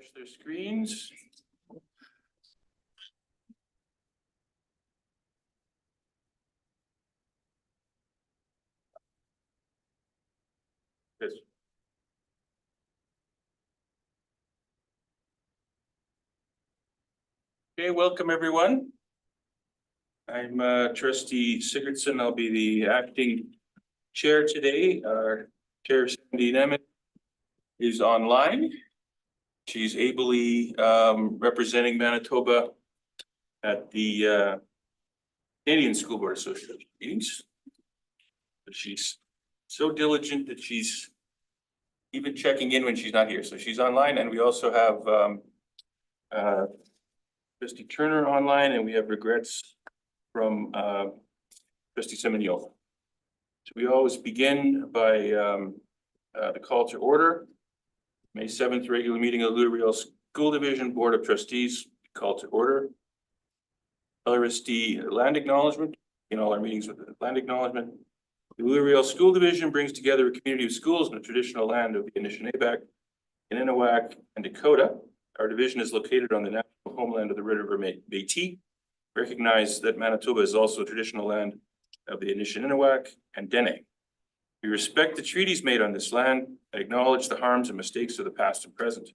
refresh their screens. Yes. Okay, welcome everyone. I'm Trustee Sigurdsson. I'll be the acting chair today. Our chair, Sandy Nemeth, is online. She's ably representing Manitoba at the Canadian School Board Association meetings. But she's so diligent that she's even checking in when she's not here. So she's online, and we also have Trustee Turner online, and we have regrets from Trustee Semenyo. So we always begin by the call to order. May 7th regular meeting of the Louisville School Division Board of Trustees, call to order. LRSD land acknowledgement, in all our meetings with the land acknowledgement. The Louisville School Division brings together a community of schools in the traditional land of the Anishinaabe, Innunanak, and Dakota. Our division is located on the natural homeland of the Red River Métis. Recognize that Manitoba is also traditional land of the Anishinaabe and Dene. We respect the treaties made on this land and acknowledge the harms and mistakes of the past and present.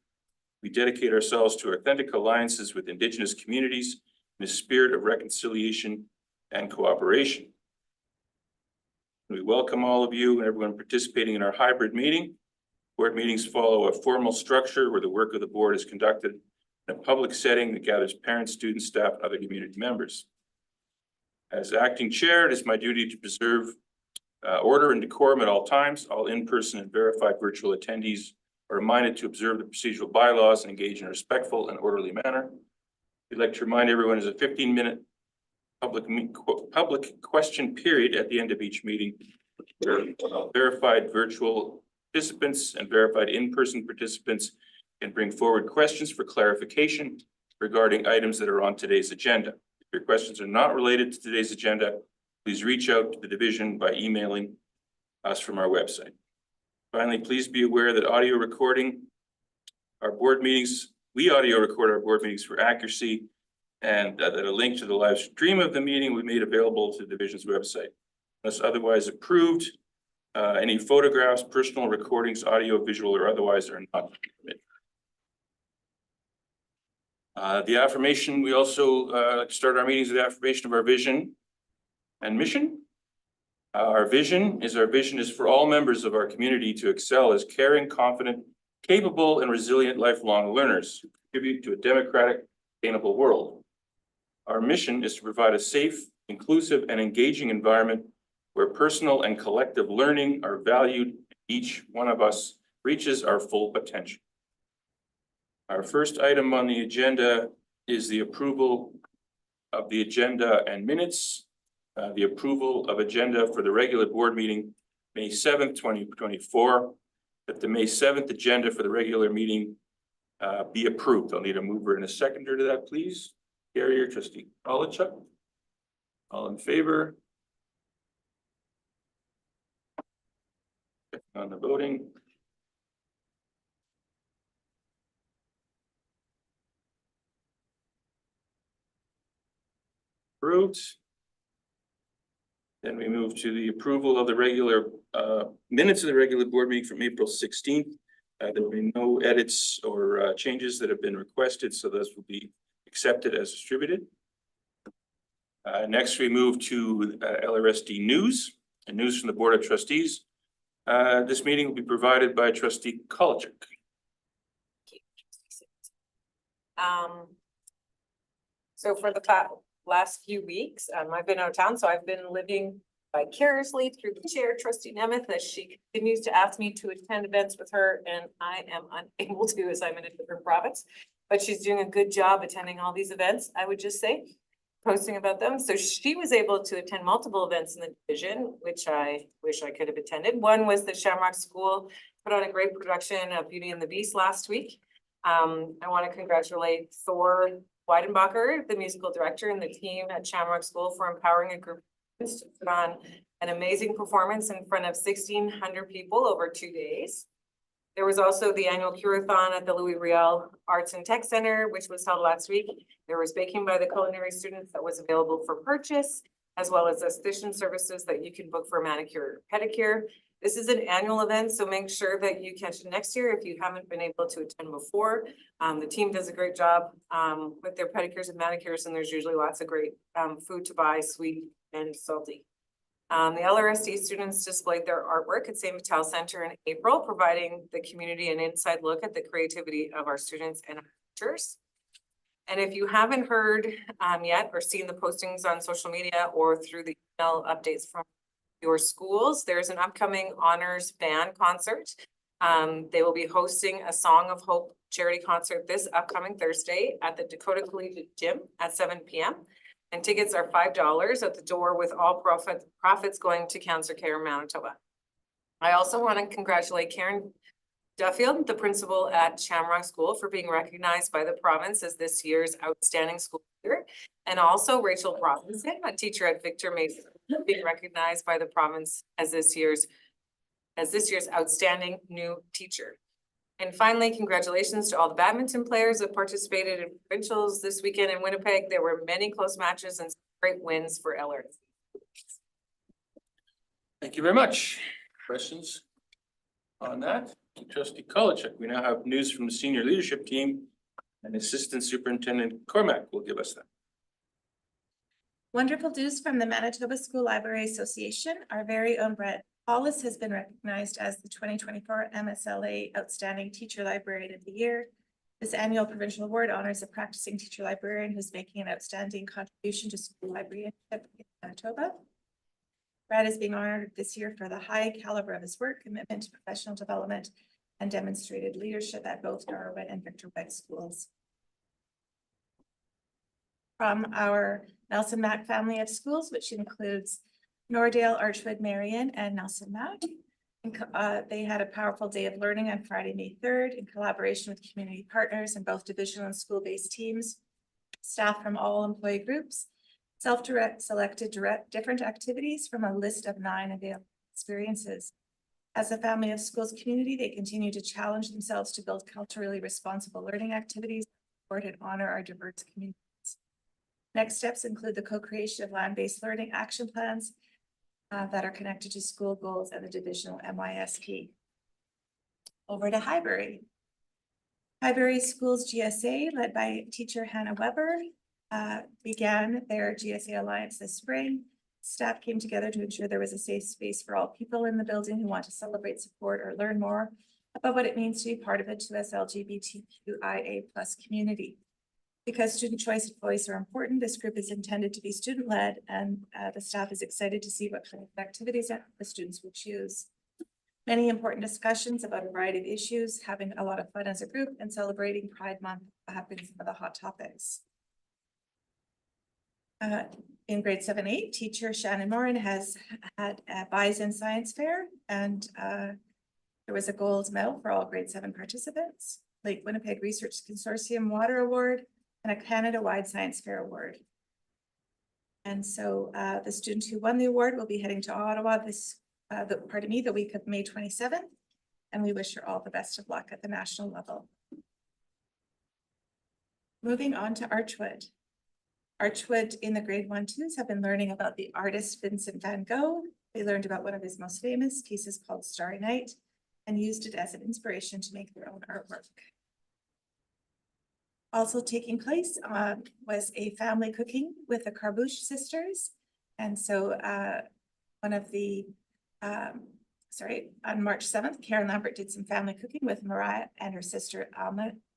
We dedicate ourselves to authentic alliances with Indigenous communities in a spirit of reconciliation and cooperation. We welcome all of you and everyone participating in our hybrid meeting. Board meetings follow a formal structure where the work of the board is conducted in a public setting that gathers parents, students, staff, and other community members. As acting chair, it is my duty to preserve order and decorum at all times. All in-person and verified virtual attendees are reminded to observe the procedural bylaws and engage in a respectful and orderly manner. We'd like to remind everyone there's a 15-minute public question period at the end of each meeting. Verified virtual participants and verified in-person participants can bring forward questions for clarification regarding items that are on today's agenda. If your questions are not related to today's agenda, please reach out to the division by emailing us from our website. Finally, please be aware that audio recording our board meetings, we audio record our board meetings for accuracy, and that a link to the live stream of the meeting we made available to the division's website. Unless otherwise approved, any photographs, personal recordings, audio, visual, or otherwise are not permitted. The affirmation, we also start our meetings with the affirmation of our vision and mission. Our vision is for all members of our community to excel as caring, confident, capable, and resilient lifelong learners who contribute to a democratic, sustainable world. Our mission is to provide a safe, inclusive, and engaging environment where personal and collective learning are valued. Each one of us reaches our full potential. Our first item on the agenda is the approval of the agenda and minutes. The approval of agenda for the regular board meeting, May 7th, 2024. That the May 7th agenda for the regular meeting be approved. I'll need a mover and a seconder to that, please. Gary or Trustee Olichuk. All in favor? On the voting. Approved. Then we move to the approval of the regular minutes of the regular board meeting from April 16th. There will be no edits or changes that have been requested, so those will be accepted as distributed. Next, we move to LRSD news and news from the Board of Trustees. This meeting will be provided by Trustee Kolichuk. So for the last few weeks, I've been out of town, so I've been living vicariously through the chair, Trustee Nemeth, as she continues to ask me to attend events with her, and I am unable to as I'm in a different province. But she's doing a good job attending all these events, I would just say, posting about them. So she was able to attend multiple events in the division, which I wish I could have attended. One was the Shamrock School put on a great production of Beauty and the Beast last week. I want to congratulate Thor Weidenbacher, the musical director, and the team at Shamrock School for empowering a group of students to put on an amazing performance in front of 1,600 people over 2 days. There was also the annual Curathon at the Louis Riel Arts and Tech Center, which was held last week. There was baking by the culinary students that was available for purchase, as well as esthetician services that you can book for manicure, pedicure. This is an annual event, so make sure that you catch it next year if you haven't been able to attend before. The team does a great job with their pedicures and manicures, and there's usually lots of great food to buy, sweet and salty. The LRSD students displayed their artwork at St. Vital Center in April, providing the community an inside look at the creativity of our students and our teachers. And if you haven't heard yet or seen the postings on social media or through the email updates from your schools, there's an upcoming honors band concert. They will be hosting a Song of Hope charity concert this upcoming Thursday at the Dakota Collegiate Gym at 7 p.m. And tickets are $5 at the door, with all profits going to Cancer Care Manitoba. I also want to congratulate Karen Duffield, the principal at Shamrock School, for being recognized by the province as this year's outstanding school leader. And also Rachel Robinson, a teacher at Victor Mason, being recognized by the province as this year's outstanding new teacher. And finally, congratulations to all the badminton players that participated in provincials this weekend in Winnipeg. There were many close matches and great wins for LRSD. Thank you very much. Questions on that? Trustee Kolachek, we now have news from the senior leadership team, and Assistant Superintendent Cormack will give us that. Wonderful news from the Manitoba School Library Association. Our very own Brett Hollis has been recognized as the 2024 MSLA Outstanding Teacher Librarian of the Year. This annual provincial award honors a practicing teacher librarian who's making an outstanding contribution to school librarianship in Manitoba. Brad is being honored this year for the high caliber of his work, commitment to professional development, and demonstrated leadership at both Darwin and Victor Webb schools. From our Nelson Mack family of schools, which includes Nordale, Archwood, Marion, and Nelson Mack. They had a powerful day of learning on Friday, May 3rd, in collaboration with community partners in both divisional and school-based teams. Staff from all employee groups selected different activities from a list of 9 available experiences. As a family of schools community, they continue to challenge themselves to build culturally responsible learning activities, support and honor our diverse communities. Next steps include the co-creation of land-based learning action plans that are connected to school goals and the divisional MYSP. Over to Highbury. Highbury Schools GSA, led by teacher Hannah Weber, began their GSA Alliance this spring. Staff came together to ensure there was a safe space for all people in the building who want to celebrate, support, or learn more about what it means to be part of the 2S LGBTQIA+ community. Because student choice and voice are important, this group is intended to be student-led, and the staff is excited to see what kind of activities that the students will choose. Many important discussions about a variety of issues, having a lot of fun as a group, and celebrating Pride Month have been some of the hot topics. In grade 7-8, teacher Shannon Morin has had a Bison Science Fair, and there was a gold medal for all grade 7 participants, Lake Winnipeg Research Consortium Water Award, and a Canada-wide Science Fair Award. And so the student who won the award will be heading to Ottawa the week of May 27th, and we wish her all the best of luck at the national level. Moving on to Archwood. Archwood in the grade 1-2s have been learning about the artist Vincent van Gogh. They learned about one of his most famous pieces called Starry Night and used it as an inspiration to make their own artwork. Also taking place was a family cooking with the Carbouche sisters. And so on March 7th, Karen Lambert did some family cooking with Mariah and her sister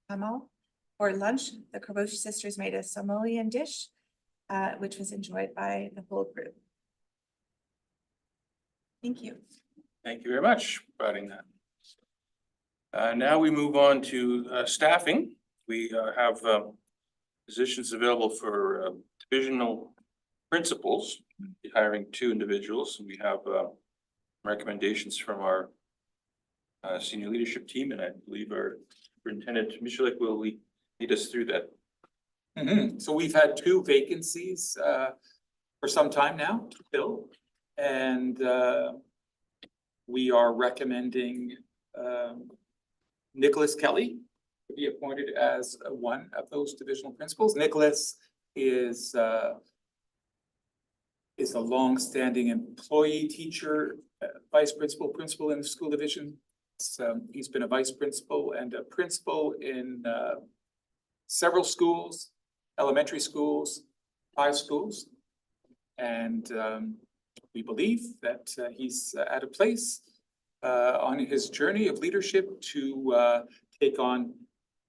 Amal. For lunch, the Carbouche sisters made a Samoan dish, which was enjoyed by the whole group. Thank you. Thank you very much for providing that. Now we move on to staffing. We have positions available for divisional principals, hiring 2 individuals. We have recommendations from our senior leadership team, and I believe our superintendent Michalik will lead us through that. So we've had 2 vacancies for some time now to fill, and we are recommending Nicholas Kelly to be appointed as one of those divisional principals. Nicholas is a long-standing employee, teacher, vice principal, principal in the school division. So he's been a vice principal and a principal in several schools, elementary schools, high schools. And we believe that he's at a place on his journey of leadership to take on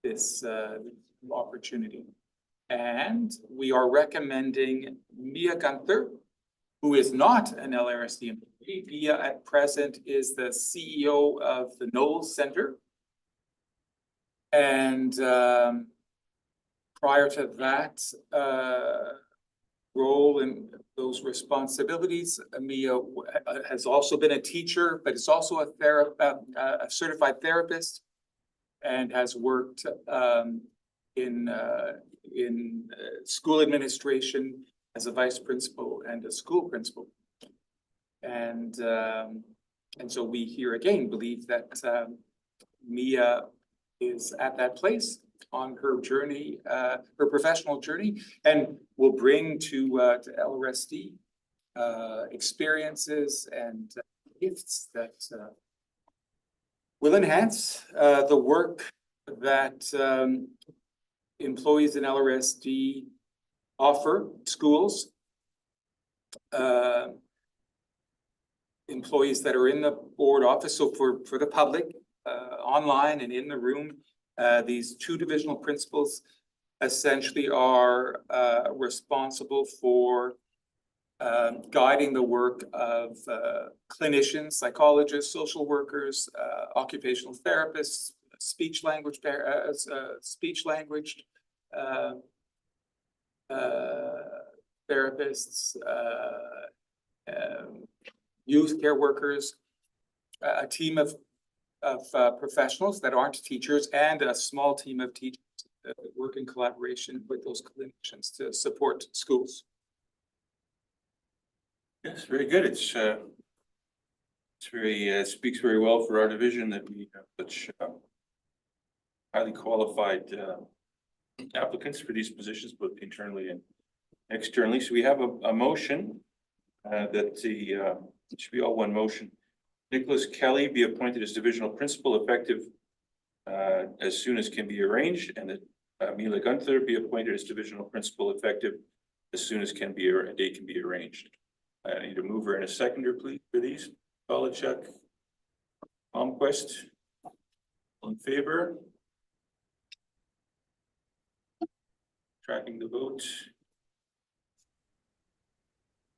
this opportunity. And we are recommending Mia Gunther, who is not an LRSD employee. Mia at present is the CEO of the Knowles Center. And prior to that role and those responsibilities, Mia has also been a teacher, but is also a certified therapist, and has worked in school administration as a vice principal and a school principal. And so we here again believe that Mia is at that place on her journey, her professional journey, and will bring to LRSD experiences and gifts that will enhance the work that employees in LRSD offer schools, employees that are in the board office. So for the public, online and in the room, these two divisional principals essentially are responsible for guiding the work of clinicians, psychologists, social workers, occupational therapists, speech language therapists, youth care workers, a team of professionals that aren't teachers, and a small team of teachers that work in collaboration with those clinicians to support schools. Yes, very good. It's very, speaks very well for our division that we have such highly qualified applicants for these positions, both internally and externally. So we have a motion that the it should be all one motion. Nicholas Kelly be appointed as divisional principal effective as soon as can be arranged, and that Mila Gunther be appointed as divisional principal effective as soon as can be a date can be arranged. I need a mover and a seconder, please, for these. Belichick, Palmquist, all in favor? Tracking the vote.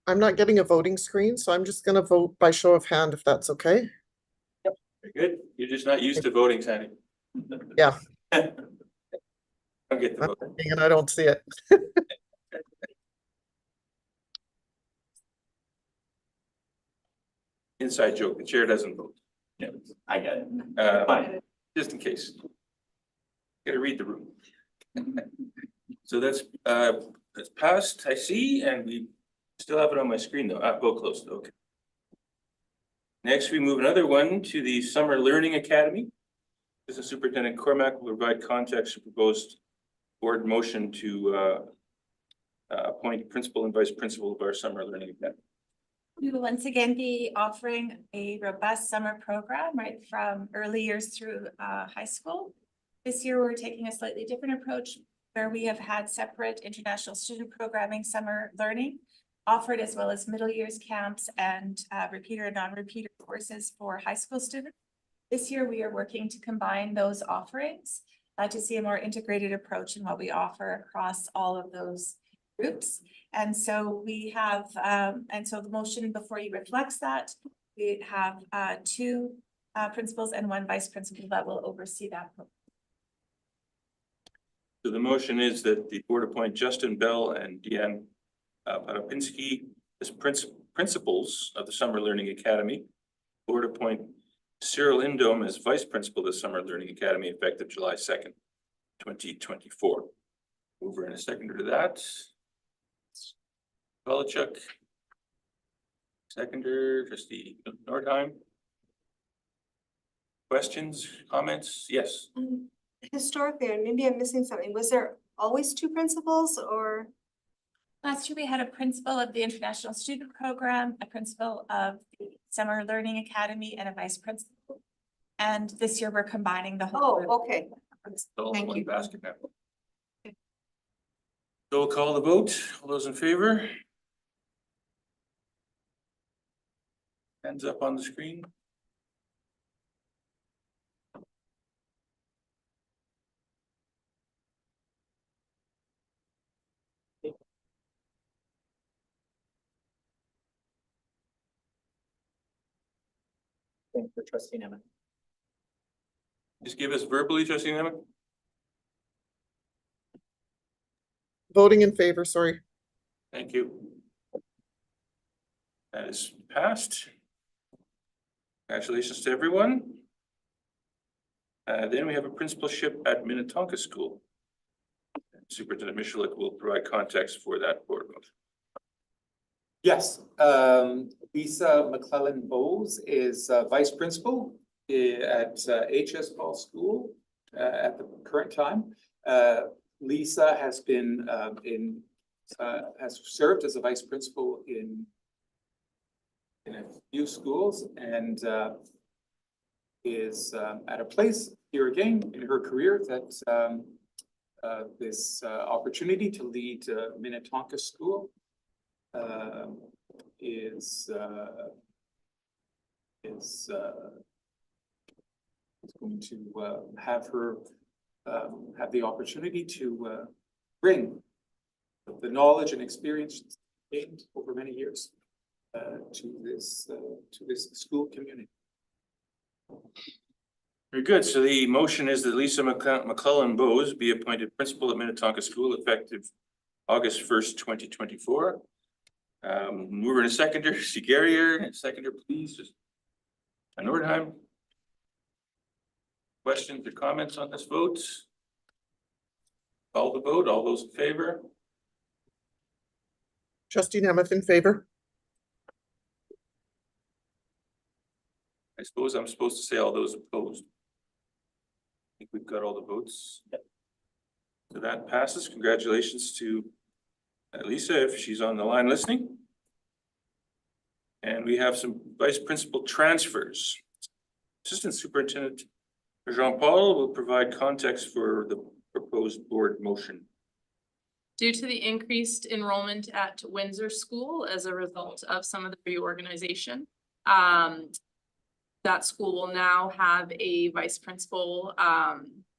I'm not getting a voting screen, so I'm just gonna vote by show of hand if that's okay. Very good. You're just not used to voting, Sandy. Yeah. I'll get the vote. And I don't see it. Inside joke, the chair doesn't vote. Yeah, I get it. Fine. Just in case. Gotta read the room. So that's passed, I see, and we still have it on my screen though. Vote closed, okay. Next, we move another one to the Summer Learning Academy. Business Superintendent Cormack will provide context for proposed board motion to appoint principal and vice principal of our Summer Learning Academy. We will once again be offering a robust summer program right from early years through high school. This year, we're taking a slightly different approach where we have had separate international student programming summer learning offered, as well as middle years camps and repeater and non-repeater courses for high school students. This year, we are working to combine those offerings to see a more integrated approach in what we offer across all of those groups. And so we have, and so the motion before you reflects that. We have two principals and one vice principal that will oversee that program. So the motion is that the board appoint Justin Bell and Deanne Padopinski as principals of the Summer Learning Academy. Board appoint Cyril Indome as vice principal of the Summer Learning Academy effective July 2nd, 2024. Mover and a seconder to that. Belichick. Seconder, trustee Nordheim. Questions, comments? Yes. Historically, and maybe I'm missing something, was there always two principals or? Last year, we had a principal of the International Student Program, a principal of the Summer Learning Academy, and a vice principal. And this year, we're combining the whole group. Oh, okay. All in Thank one you. basket now. So we'll call the vote. All those in favor? Hands up on the screen. Thank for trustee Nemeth. Just give us verbally, trustee Nemeth. Voting in favor, sorry. Thank you. That is passed. Congratulations to everyone. Then we have a principalship at Minnetonka School. Superintendent Michalik will provide context for that board motion. Yes, Lisa McClellan Bowes is vice principal at HS Paul School at the current time. Lisa has been has served as a vice principal in a few schools and is at a place here again in her career that this opportunity to lead Minnetonka School is going to have her have the opportunity to bring the knowledge and experience gained over many years to this school community. Very good. So the motion is that Lisa McClellan Bowes be appointed principal at Minnetonka School effective August 1st, 2024. Mover and a seconder, Guerrier, seconder, please, just an Nordheim. Questions or comments on this vote? Call the vote. All those in favor? Trustee Nemeth in favor. I suppose I'm supposed to say all those opposed. I think we've got all the votes. So that passes. Congratulations to Lisa, if she's on the line listening. And we have some vice principal transfers. Assistant Superintendent Jean-Paul will provide context for the proposed board motion. Due to the increased enrollment at Windsor School as a result of some of the reorganization, that school will now have a vice principal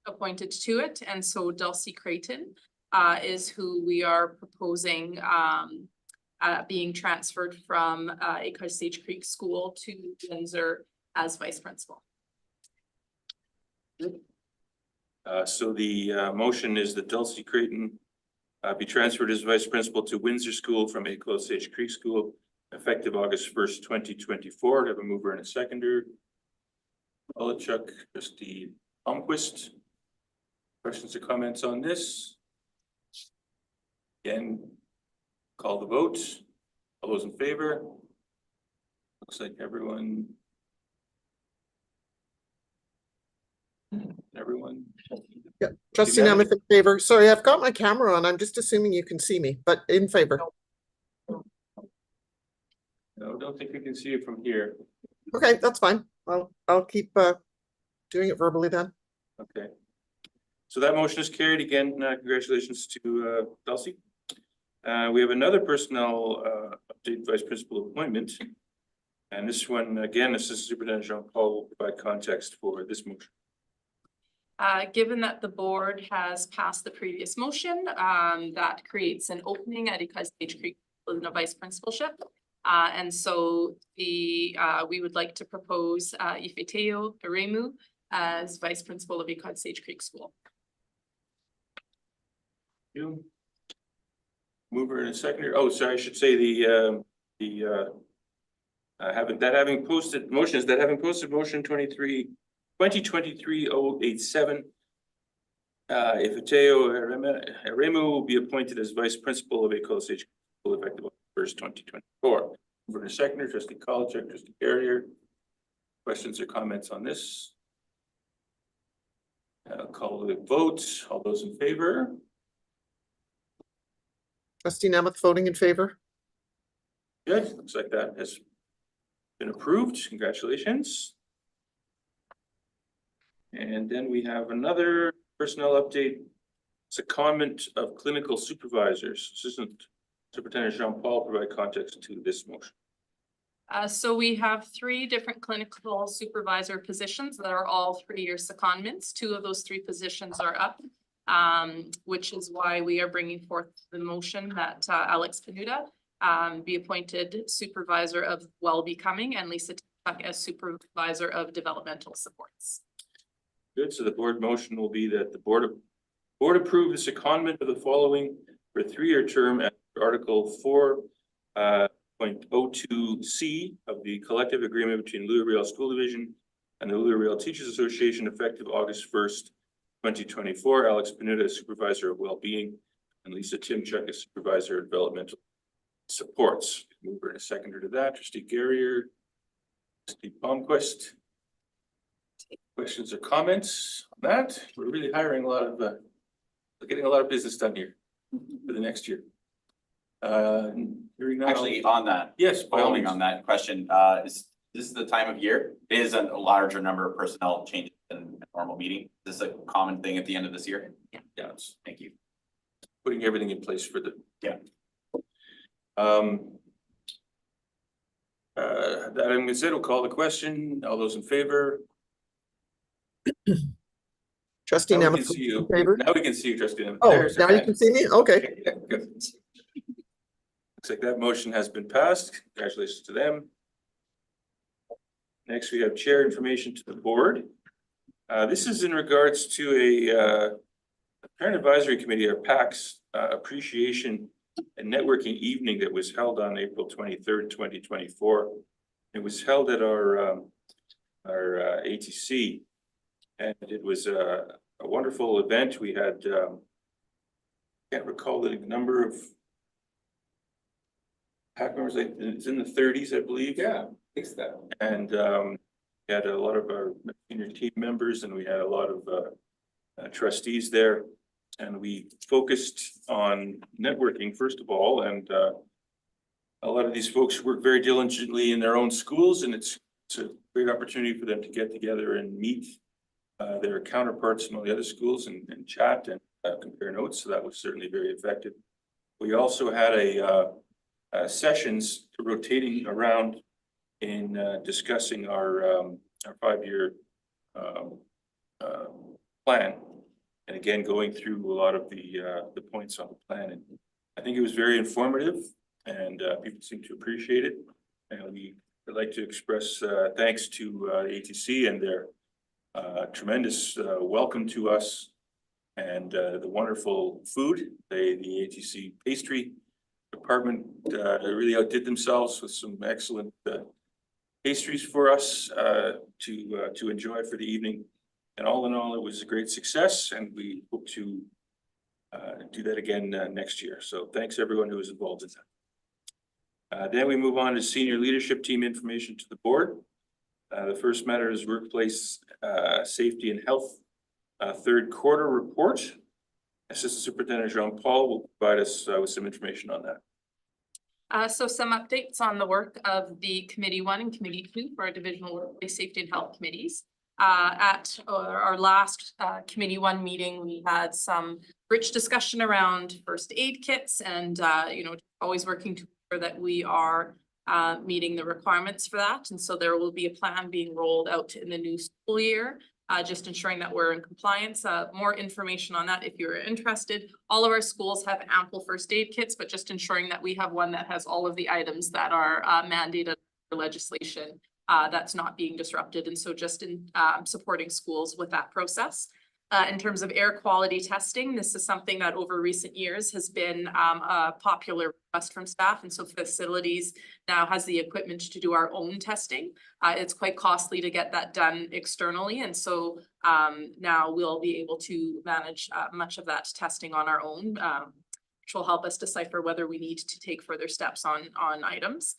appointed to it. And so Dulcie Creighton is who we are proposing being transferred from École Sage Creek School to Windsor as vice principal. So the motion is that Dulcie Creighton be transferred as vice principal to Windsor School from École Sage Creek School effective August 1st, 2024. I have a mover and a seconder. Olichuk, trustee Almquist. Questions or comments on this? Again, call the vote. All those in favor? Looks like everyone. Everyone. Yeah, trustee Nemeth in favor. Sorry, I've got my camera on. I'm just assuming you can see me, but in favor. No, don't think we can see it from here. Okay, that's fine. I'll keep doing it verbally then. Okay. So that motion is carried again. Congratulations to Dulcie. We have another personnel update vice principal appointment. And this one, again, Assistant Superintendent Jean-Paul will provide context for this motion. Given that the board has passed the previous motion, that creates an opening at École Sage Creek in a vice principalship. And so we would like to propose Ifeteo Aremu as vice principal of École Sage Creek School. You. Mover and a seconder. Oh, sorry, I should say having posted motions that having posted motion 2023-087. Ifeteo Aremu will be appointed as vice principal of École Sage School effective August 1st, 2024. Mover and a seconder, trustee Kolchak, trustee Guerrier. Questions or comments on this? Call the vote. All those in favor? Trustee Nemeth voting in favor. Good, looks like that has been approved. Congratulations. And then we have another personnel update. It's a comment of clinical supervisors. Assistant Superintendent Jean-Paul provide context to this motion. So we have 3 different clinical supervisor positions that are all 3-year secondments. 2 of those 3 positions are up, which is why we are bringing forth the motion that Alex Panuta be appointed supervisor of well-becoming and Lisa Tuck as supervisor of developmental supports. Good, so the board motion will be that the board approve the secondment of the following for a 3-year term at Article 4.02C of the collective agreement between Louisville School Division and the Louisville Teachers Association effective August 1st, 2024. Alex Panuta as supervisor of well-being and Lisa Timchuk as supervisor of developmental supports. Mover and a seconder to that. Trustee Garrier, Trustee Palmquist. Questions or comments on that? We're really hiring a lot of, we're getting a lot of business done here for the next year. Hearing none, Actually, on that, yes, by all following means. on that question, is this the time of year? It is a larger number of personnel changes than a normal meeting. Is this a common thing at the end of this year? Yeah, it's Thank you. putting everything in place for the. Yeah. That I'm gonna say, we'll call the question. All those in favor? Trustee Now we Nemeth can see you. in favor. Now we can see you, Trustee Nemeth. Oh, There's now your you hand. can see me? Okay. Yeah, good. Looks like that motion has been passed. Congratulations to them. Next, we have chair information to the board. This is in regards to a Parent Advisory Committee, or PACS, appreciation and networking evening that was held on April 23rd, 2024. It was held at our ATC, and it was a wonderful event. We had can't recall the number of PAC members. It's in the 30s, I believe. Yeah, fix that. And we had a lot of our senior team members, and we had a lot of trustees there. And we focused on networking, first of all, and a lot of these folks work very diligently in their own schools, and it's a great opportunity for them to get together and meet their counterparts in all the other schools and chat and compare notes. So that was certainly very effective. We also had sessions rotating around in discussing our 5-year plan, and again going through a lot of the points on the plan. And I think it was very informative, and people seem to appreciate it. And we would like to express thanks to the ATC and their tremendous welcome to us, and the wonderful food. The ATC pastry department really outdid themselves with some excellent pastries for us to enjoy for the evening. And all in all, it was a great success, and we hope to do that again next year. So thanks everyone who was involved in that. Then we move on to senior leadership team information to the board. The first matter is workplace safety and health third quarter report. Assistant Superintendent Jean-Paul will provide us with some information on that. So some updates on the work of the Committee 1 and Committee 2 for our divisional workplace safety and health committees. At our last Committee 1 meeting, we had some rich discussion around first aid kits, and always working to ensure that we are meeting the requirements for that. And so there will be a plan being rolled out in the new school year, just ensuring that we're in compliance. More information on that if you're interested. All of our schools have ample first aid kits, but just ensuring that we have one that has all of the items that are mandated for legislation. That's not being disrupted, and so just in supporting schools with that process. In terms of air quality testing, this is something that over recent years has been a popular request from staff, and so facilities now has the equipment to do our own testing. It's quite costly to get that done externally, and so now we'll be able to manage much of that testing on our own, which will help us decipher whether we need to take further steps on items.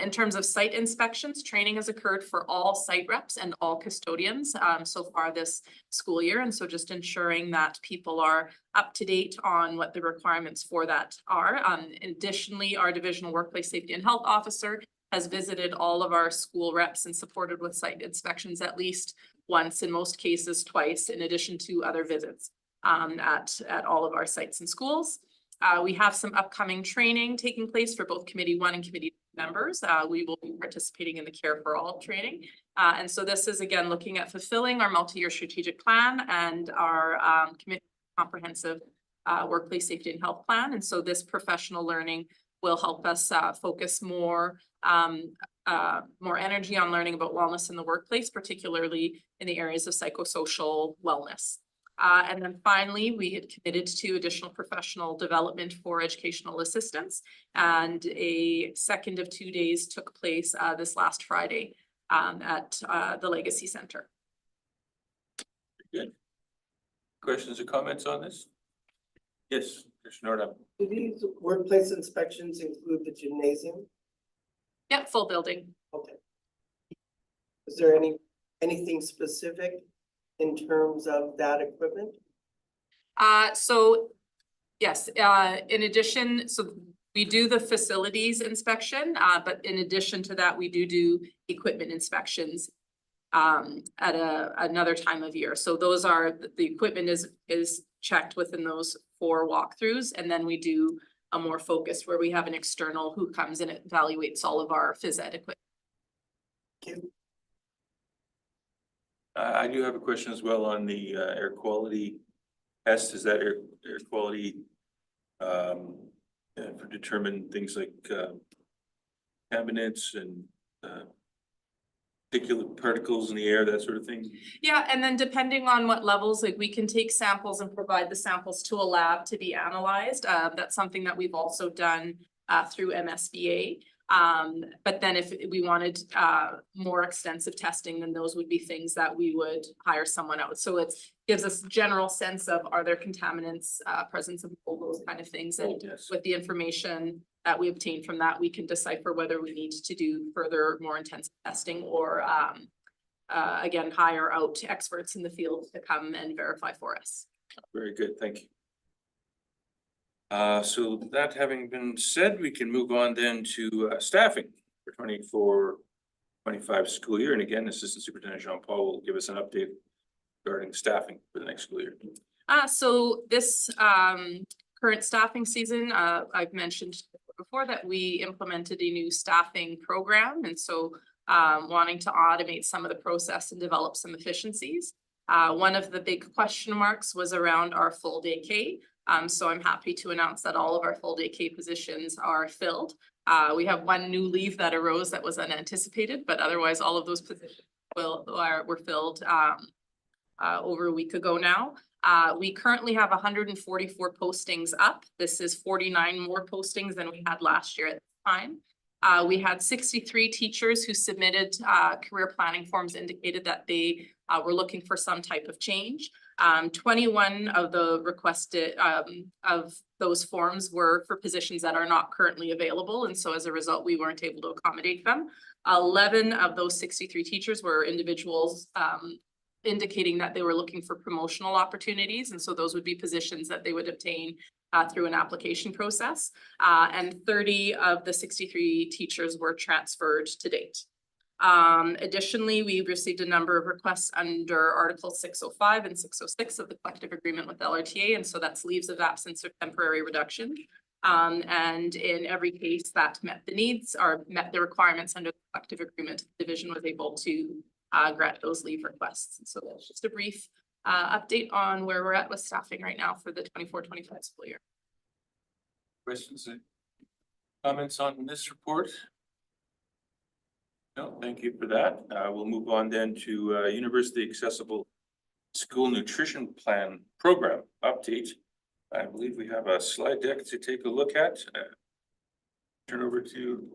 In terms of site inspections, training has occurred for all site reps and all custodians so far this school year. And so just ensuring that people are up to date on what the requirements for that are. Additionally, our divisional workplace safety and health officer has visited all of our school reps and supported with site inspections at least once, in most cases twice, in addition to other visits at all of our sites and schools. We have some upcoming training taking place for both Committee 1 and Committee 2 members. We will be participating in the Care for All training. And so this is again looking at fulfilling our multi-year strategic plan and our comprehensive workplace safety and health plan. And so this professional learning will help us focus more energy on learning about wellness in the workplace, particularly in the areas of psychosocial wellness. And then finally, we had committed to additional professional development for educational assistants, and a second of 2 days took place this last Friday at the Legacy Center. Good. Questions or comments on this? Yes, Commissioner Nordhoff. Do these workplace inspections include the gymnasium? Yeah, full building. Okay. Is there anything specific in terms of that equipment? So yes, in addition, so we do the facilities inspection, but in addition to that, we do equipment inspections at another time of year. So those are, the equipment is checked within those 4 walkthroughs, and then we do a more focused where we have an external who comes and evaluates all of our phys ed equipment. Thank you. I do have a question as well on the air quality test. Is that air quality for determine things like contaminants and particulate particles in the air, that sort of thing? Yeah, and then depending on what levels, like we can take samples and provide the samples to a lab to be analyzed. That's something that we've also done through MSBA. But then if we wanted more extensive testing, then those would be things that we would hire someone out. So it gives us general sense of, are there contaminants, presence of mold, those kind of things. And Yes. with the information that we obtain from that, we can decipher whether we need to do further, more intensive testing, or again, hire out experts in the field to come and verify for us. Very good, thank you. So that having been said, we can move on then to staffing for 24-25 school year. And again, Assistant Superintendent Jean Paul will give us an update regarding staffing for the next school year. So this current staffing season, I've mentioned before that we implemented a new staffing program, and so wanting to automate some of the process and develop some efficiencies. One of the big question marks was around our full day K. So I'm happy to announce that all of our full day K positions are filled. We have one new leave that arose that was unanticipated, but otherwise all of those positions were filled over a week ago now. We currently have 144 postings up. This is 49 more postings than we had last year at the time. We had 63 teachers who submitted career planning forms, indicated that they were looking for some type of change. 21 of the requested of those forms were for positions that are not currently available. And so as a result, we weren't able to accommodate them. 11 of those 63 teachers were individuals indicating that they were looking for promotional opportunities. And so those would be positions that they would obtain through an application process. And 30 of the 63 teachers were transferred to date. Additionally, we received a number of requests under Article 605 and 606 of the collective agreement with LRTA. And so that's leaves of absence or temporary reduction. And in every case that met the needs or met the requirements under the collective agreement, the division was able to grant those leave requests. And so that's just a brief update on where we're at with staffing right now for the 24-25 school year. Questions and comments on this report? No, thank you for that. We'll move on then to University Accessible School Nutrition Plan Program update. I believe we have a slide deck to take a look at. Turn over to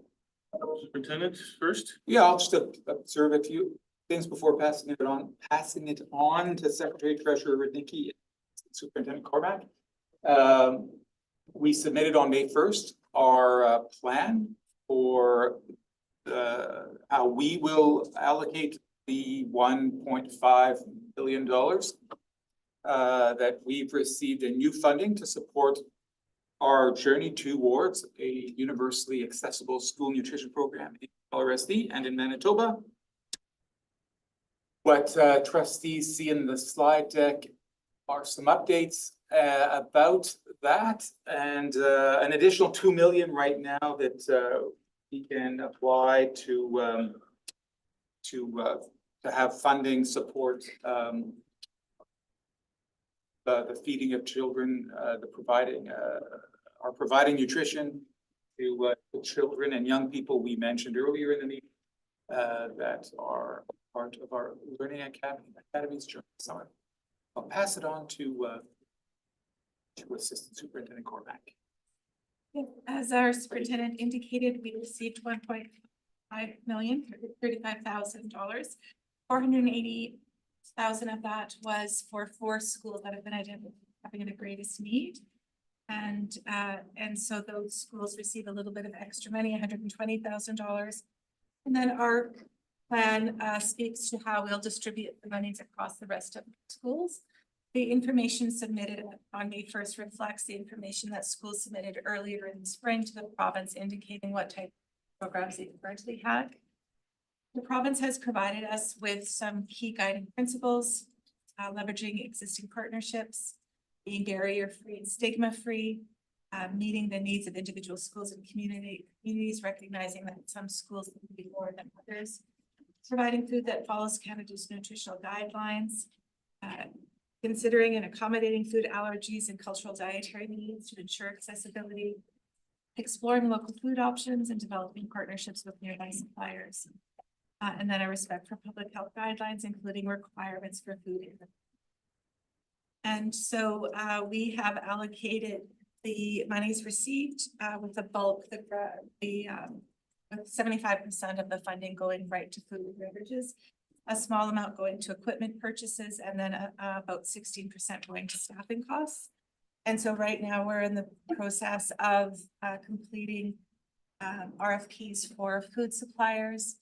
Superintendent first. Yeah, I'll just observe a few things before passing it on to Secretary Treasurer Rudnicki and Superintendent Cormack. We submitted on May 1st our plan for how we will allocate the $1.5 billion that we've received in new funding to support our journey towards a universally accessible school nutrition program in LRSD and in Manitoba. What trustees see in the slide deck are some updates about that, and an additional 2 million right now that we can apply to have funding support the feeding of children, providing nutrition to children and young people we mentioned earlier in the meeting that are part of our learning academies during the summer. I'll pass it on to Assistant Superintendent Cormack. As our superintendent indicated, we received $1.5 million, $35,000. $480,000 of that was for 4 schools that have been identified having the greatest need. And so those schools receive a little bit of extra money, $120,000. And then our plan speaks to how we'll distribute the monies across the rest of the schools. The information submitted on May 1st reflects the information that schools submitted earlier in the spring to the province, indicating what type of programs they currently had. The province has provided us with some key guiding principles, leveraging existing partnerships, being barrier-free and stigma-free, meeting the needs of individual schools and communities, recognizing that some schools need more than others, providing food that follows Canada's nutritional guidelines, considering and accommodating food allergies and cultural dietary needs to ensure accessibility, exploring local food options and developing partnerships with nearby suppliers. And then a respect for public health guidelines, including requirements for food. And so we have allocated the monies received with the bulk, with 75% of the funding going right to food and beverages, a small amount going to equipment purchases, and then about 16% going to staffing costs. And so right now we're in the process of completing RFPs for food suppliers,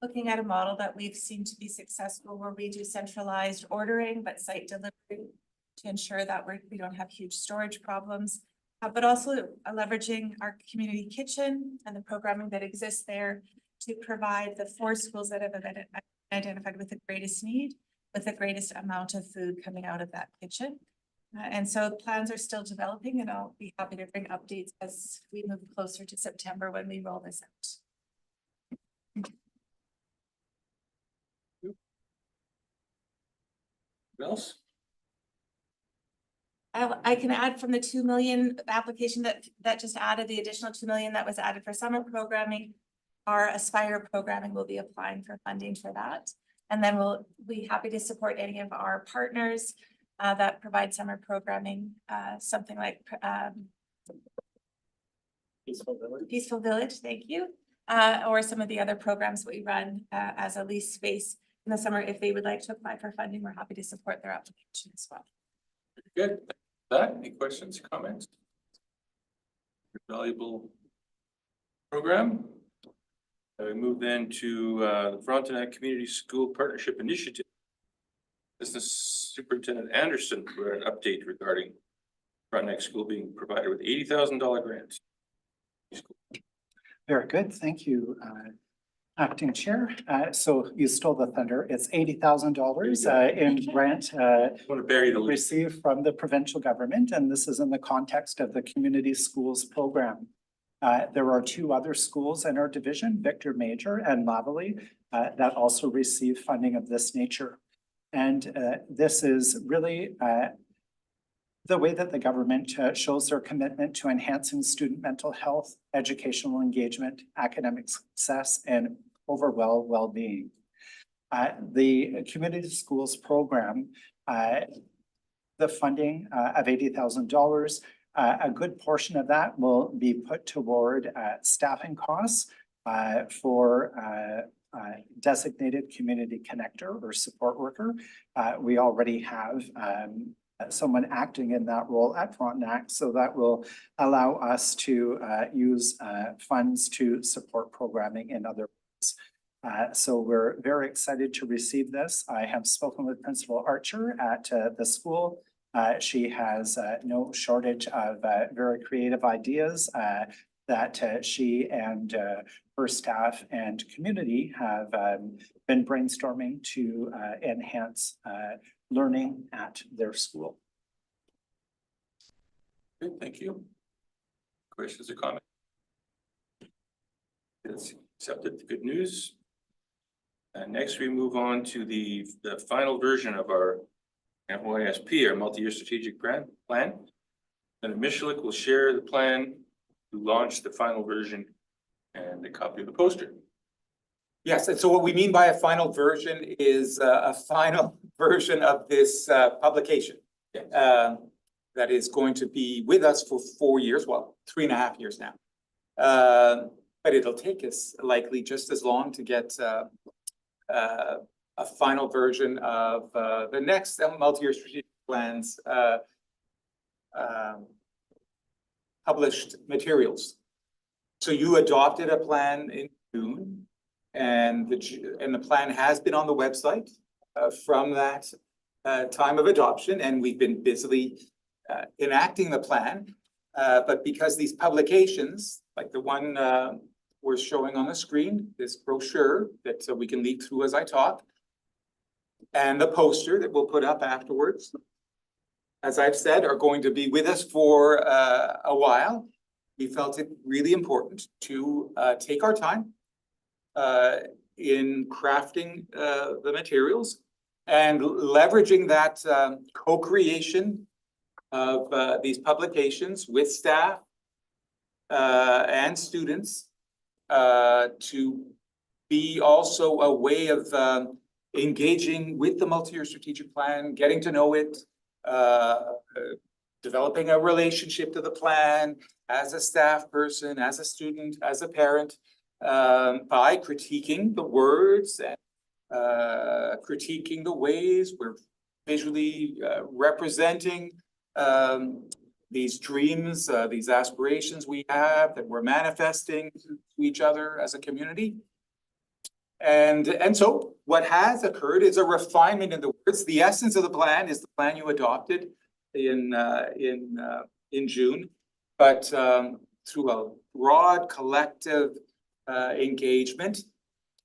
looking at a model that we've seen to be successful where we do centralized ordering, but site delivery to ensure that we don't have huge storage problems, but also leveraging our community kitchen and the programming that exists there to provide the 4 schools that have been identified with the greatest need, with the greatest amount of food coming out of that kitchen. And so plans are still developing, and I'll be happy to bring updates as we move closer to September when we roll this out. Else? I can add from the 2 million application that just added the additional 2 million that was added for summer programming. Our Aspire programming will be applying for funding for that. And then we'll be happy to support any of our partners that provide summer programming, something like Peaceful Village, thank you. Or some of the other programs we run as a lease space in the summer. If they would like to apply for funding, we're happy to support their application as well. Good. That, any questions, comments? Valuable program. We move then to the Frontenac Community School Partnership Initiative. Business Superintendent Anderson for an update regarding Frontenac School being provided with $80,000 grant. Very good, thank you, Acting Chair. So you stole the thunder. It's $80,000 in grant Want to bury the lead. received from the provincial government, and this is in the context of the Community Schools Program. There are 2 other schools in our division, Victor Major and Lavallee, that also receive funding of this nature. And this is really the way that the government shows their commitment to enhancing student mental health, educational engagement, academic success, and overall well-being. The Community Schools Program, the funding of $80,000, a good portion of that will be put toward staffing costs for designated community connector or support worker. We already have someone acting in that role at Frontenac, so that will allow us to use funds to support programming in other So we're very excited to receive this. I have spoken with Principal Archer at the school. She has no shortage of very creative ideas that she and her staff and community have been brainstorming to enhance learning at their school. Good, thank you. Questions or comments? It's accepted, good news. And next we move on to the final version of our MYSP, our multi-year strategic plan. And Michelik will share the plan to launch the final version and a copy of the poster. Yes, and so what we mean by a final version is a final version of this publication. That is going to be with us for 4 years, well, 3.5 years now. But it'll take us likely just as long to get a final version of the next multi-year strategic plans published materials. So you adopted a plan in June, and the plan has been on the website from that time of adoption, and we've been busily enacting the plan. But because these publications, like the one we're showing on the screen, this brochure that we can lead through as I talk, and the poster that we'll put up afterwards, as I've said, are going to be with us for a while. We felt it really important to take our time in crafting the materials and leveraging that co-creation of these publications with staff and students to be also a way of engaging with the multi-year strategic plan, getting to know it, developing a relationship to the plan as a staff person, as a student, as a parent, by critiquing the words and critiquing the ways we're visually representing these dreams, these aspirations we have that we're manifesting to each other as a community. And so what has occurred is a refinement in the words. The essence of the plan is the plan you adopted in June, but through a broad collective engagement,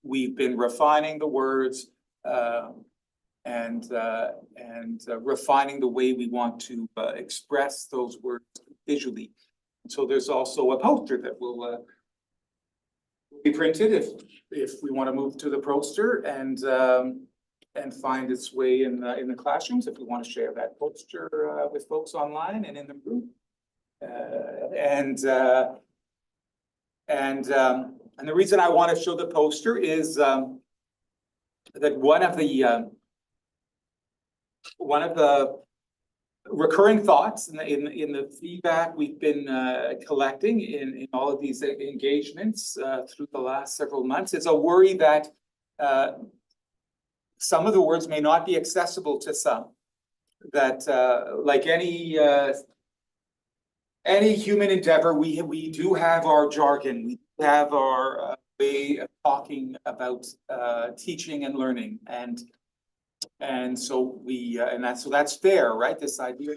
we've been refining the words and refining the way we want to express those words visually. And so there's also a poster that will be printed if we want to move to the poster and find its way in the classrooms, if we want to share that poster with folks online and in the room. And the reason I want to show the poster is that one of the recurring thoughts in the feedback we've been collecting in all of these engagements through the last several months is a worry that some of the words may not be accessible to some. That like any human endeavor, we do have our jargon, we have our way of talking about teaching and learning, and so that's fair, right? This idea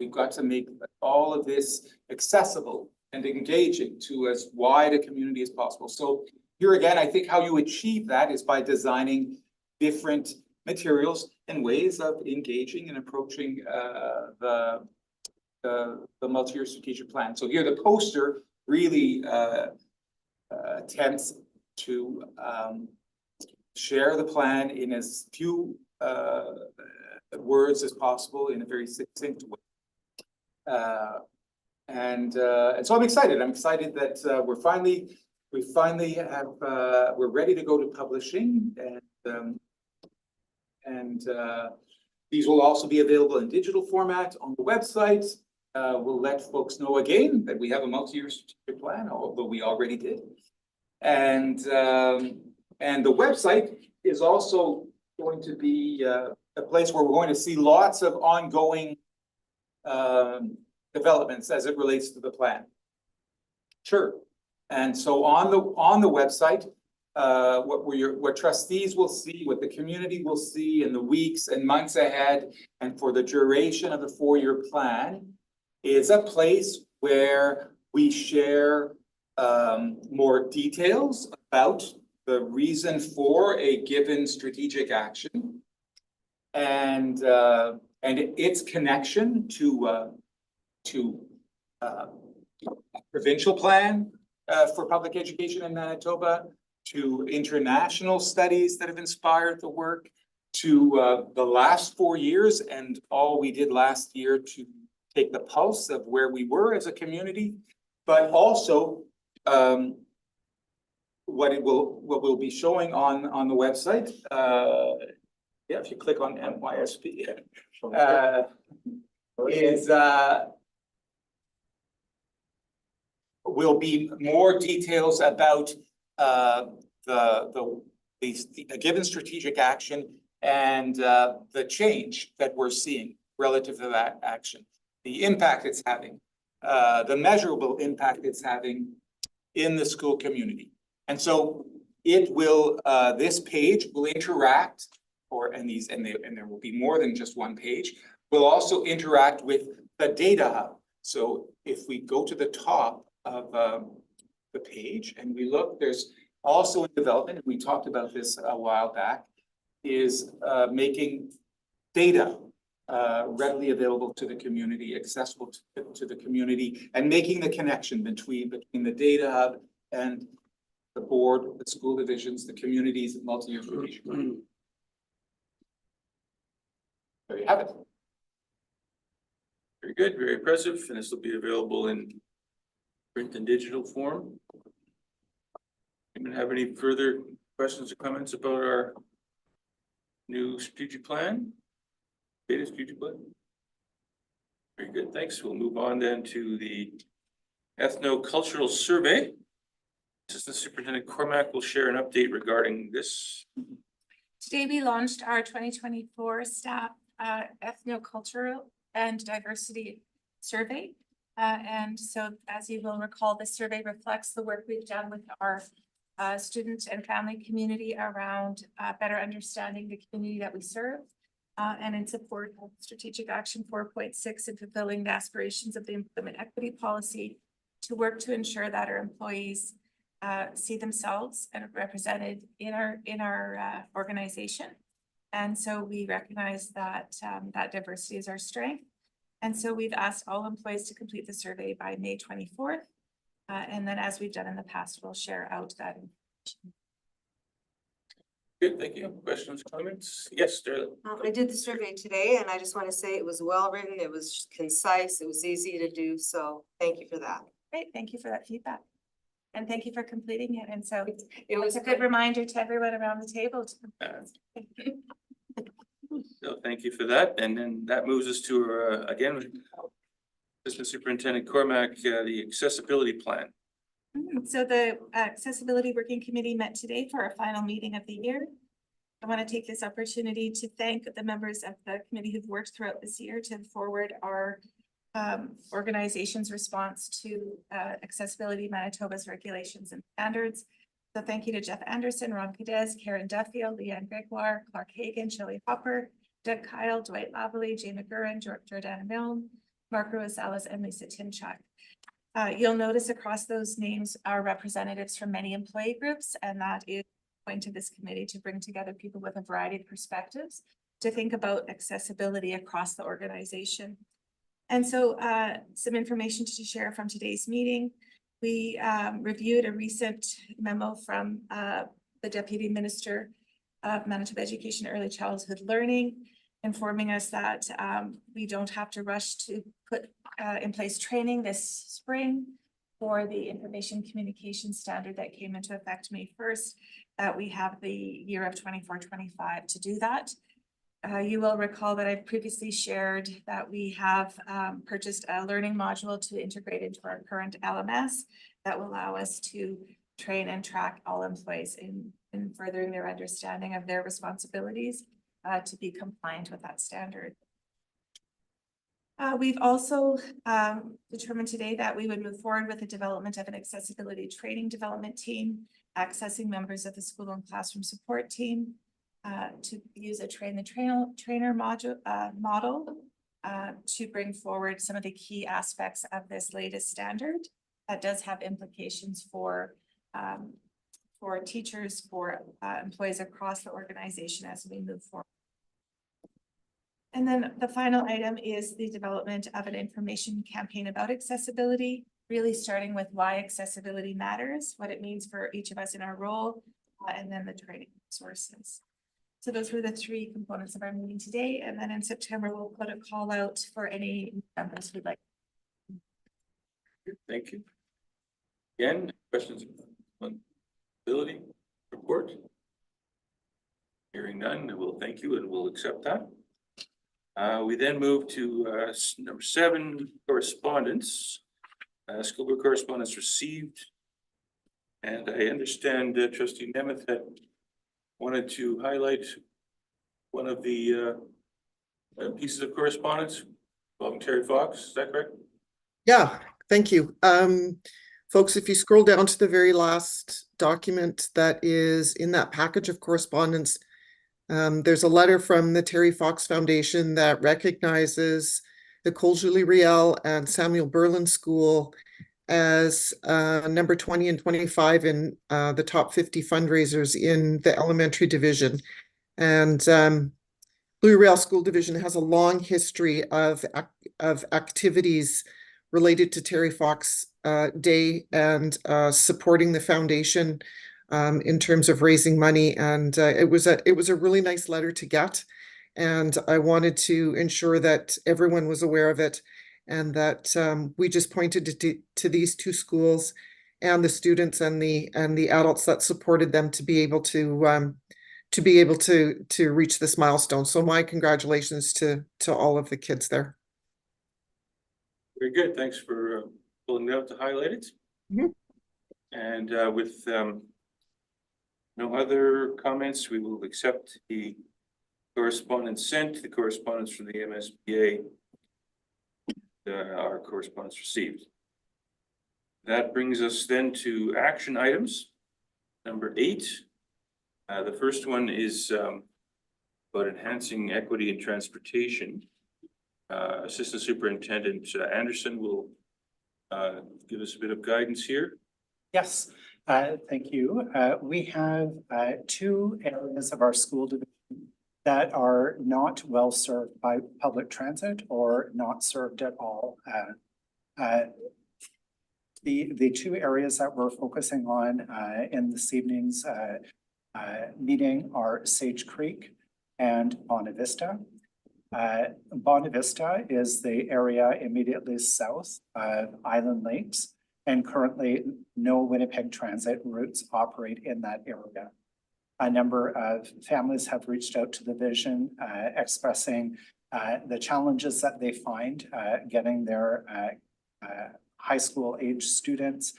we've got to make all of this accessible and engaging to as wide a community as possible. So here again, I think how you achieve that is by designing different materials and ways of engaging and approaching the multi-year strategic plan. So here the poster really attempts to share the plan in as few words as possible in a very succinct way. And so I'm excited. I'm excited that we're ready to go to publishing, and these will also be available in digital format on the website. We'll let folks know again that we have a multi-year strategic plan, although we already did. And the website is also going to be a place where we're going to see lots of ongoing developments as it relates to the plan. Sure. And so on the website, what trustees will see, what the community will see in the weeks and months ahead, and for the duration of the 4-year plan, is a place where we share more details about the reason for a given strategic action and its connection to provincial plan for public education in Manitoba, to international studies that have inspired the work, to the last 4 years and all we did last year to take the pulse of where we were as a community, but also what we'll be showing on the website. Yeah, if you click on MYSP, will be more details about the given strategic action and the change that we're seeing relative to that action, the impact it's having, the measurable impact it's having in the school community. And so it will, this page will interact, and there will be more than just one page, will also interact with the data hub. So if we go to the top of the page and we look, there's also in development, we talked about this a while back, is making data readily available to the community, accessible to the community, and making the connection between the data hub and the board, the school divisions, the communities, multi-year education. There you have it. Very good, very impressive, and this will be available in print and digital form. Anyone have any further questions or comments about our new strategic plan? Data strategic plan? Very good, thanks. We'll move on then to the ethnocultural survey. Assistant Superintendent Cormack will share an update regarding this. Today, we launched our 2024 staff ethnocultural and diversity survey. And so, as you will recall, this survey reflects the work we've done with our student and family community around better understanding the community that we serve and in support of Strategic Action 4.6 and fulfilling the aspirations of the employment equity policy to work to ensure that our employees see themselves and represented in our organization. And so we recognize that that diversity is our strength. And so we've asked all employees to complete the survey by May 24th. And then, as we've done in the past, we'll share out that information. Good, thank you. Questions, comments? Yes, Sterling. I did the survey today and I just want to say it was well written, it was concise, it was easy to do, so thank you for that. Great, thank you for that feedback. And thank you for completing it. And so It was a good reminder to everyone around the table to complete. So thank you for that. And then that moves us to, again, Assistant Superintendent Cormack, the accessibility plan. So the Accessibility Working Committee met today for our final meeting of the year. I want to take this opportunity to thank the members of the committee who've worked throughout this year to forward our organization's response to Accessibility Manitoba's regulations and standards. So thank you to Jeff Anderson, Ron Cadez, Karen Duffield, Leanne Gregoire, Clark Hagan, Shelley Hopper, Doug Kyle, Dwight Lavalley, Jay McGurran, Jordana Milne, Mark Rosales, and Lisa Timchuk. You'll notice across those names are representatives from many employee groups, and that is the point of this committee to bring together people with a variety of perspectives to think about accessibility across the organization. And so some information to share from today's meeting. We reviewed a recent memo from the Deputy Minister of Manitoba Education and Early Childhood Learning, informing us that we don't have to rush to put in place training this spring for the information communication standard that came into effect May 1st, that we have the year of 24-25 to do that. You will recall that I've previously shared that we have purchased a learning module to integrate into our current LMS that will allow us to train and track all employees in furthering their understanding of their responsibilities to be compliant with that standard. We've also determined today that we would move forward with the development of an accessibility training development team accessing members of the school and classroom support team to use a trainer module model to bring forward some of the key aspects of this latest standard that does have implications for teachers, for employees across the organization as we move forward. And then the final item is the development of an information campaign about accessibility, really starting with why accessibility matters, what it means for each of us in our role, and then the training resources. So those were the three components of our meeting today. And then in September, we'll put a call out for any members who'd like. Thank you. Again, questions on ability report? Hearing none, we'll thank you and we'll accept that. We then move to number 7, correspondence. School board correspondence received. And I understand trustee Nemeth had wanted to highlight one of the pieces of correspondence involving Terry Fox. Is that correct? Yeah, thank you. Folks, if you scroll down to the very last document that is in that package of correspondence, there's a letter from the Terry Fox Foundation that recognizes the Cole Julie Riel and Samuel Berlin School as number 20 and 25 in the top 50 fundraisers in the elementary division. And Louis Riel School Division has a long history of activities related to Terry Fox Day and supporting the foundation in terms of raising money. And it was a really nice letter to get. And I wanted to ensure that everyone was aware of it and that we just pointed to these two schools and the students and the adults that supported them to be able to reach this milestone. So my congratulations to all of the kids there. Very good. Thanks for pulling it out to highlight it. Mhm. And with no other comments, we will accept the correspondence sent, the correspondence from the MSBA, our correspondence received. That brings us then to action items. Number 8. The first one is about enhancing equity in transportation. Assistant Superintendent Anderson will give us a bit of guidance here. Yes, thank you. We have 2 areas of our school division that are not well served by public transit or not served at all. The 2 areas that we're focusing on in this evening's meeting are Sage Creek and Bonavista. Bonavista is the area immediately south of Island Lakes, and currently no Winnipeg Transit routes operate in that area. A number of families have reached out to the division expressing the challenges that they find getting their high school age students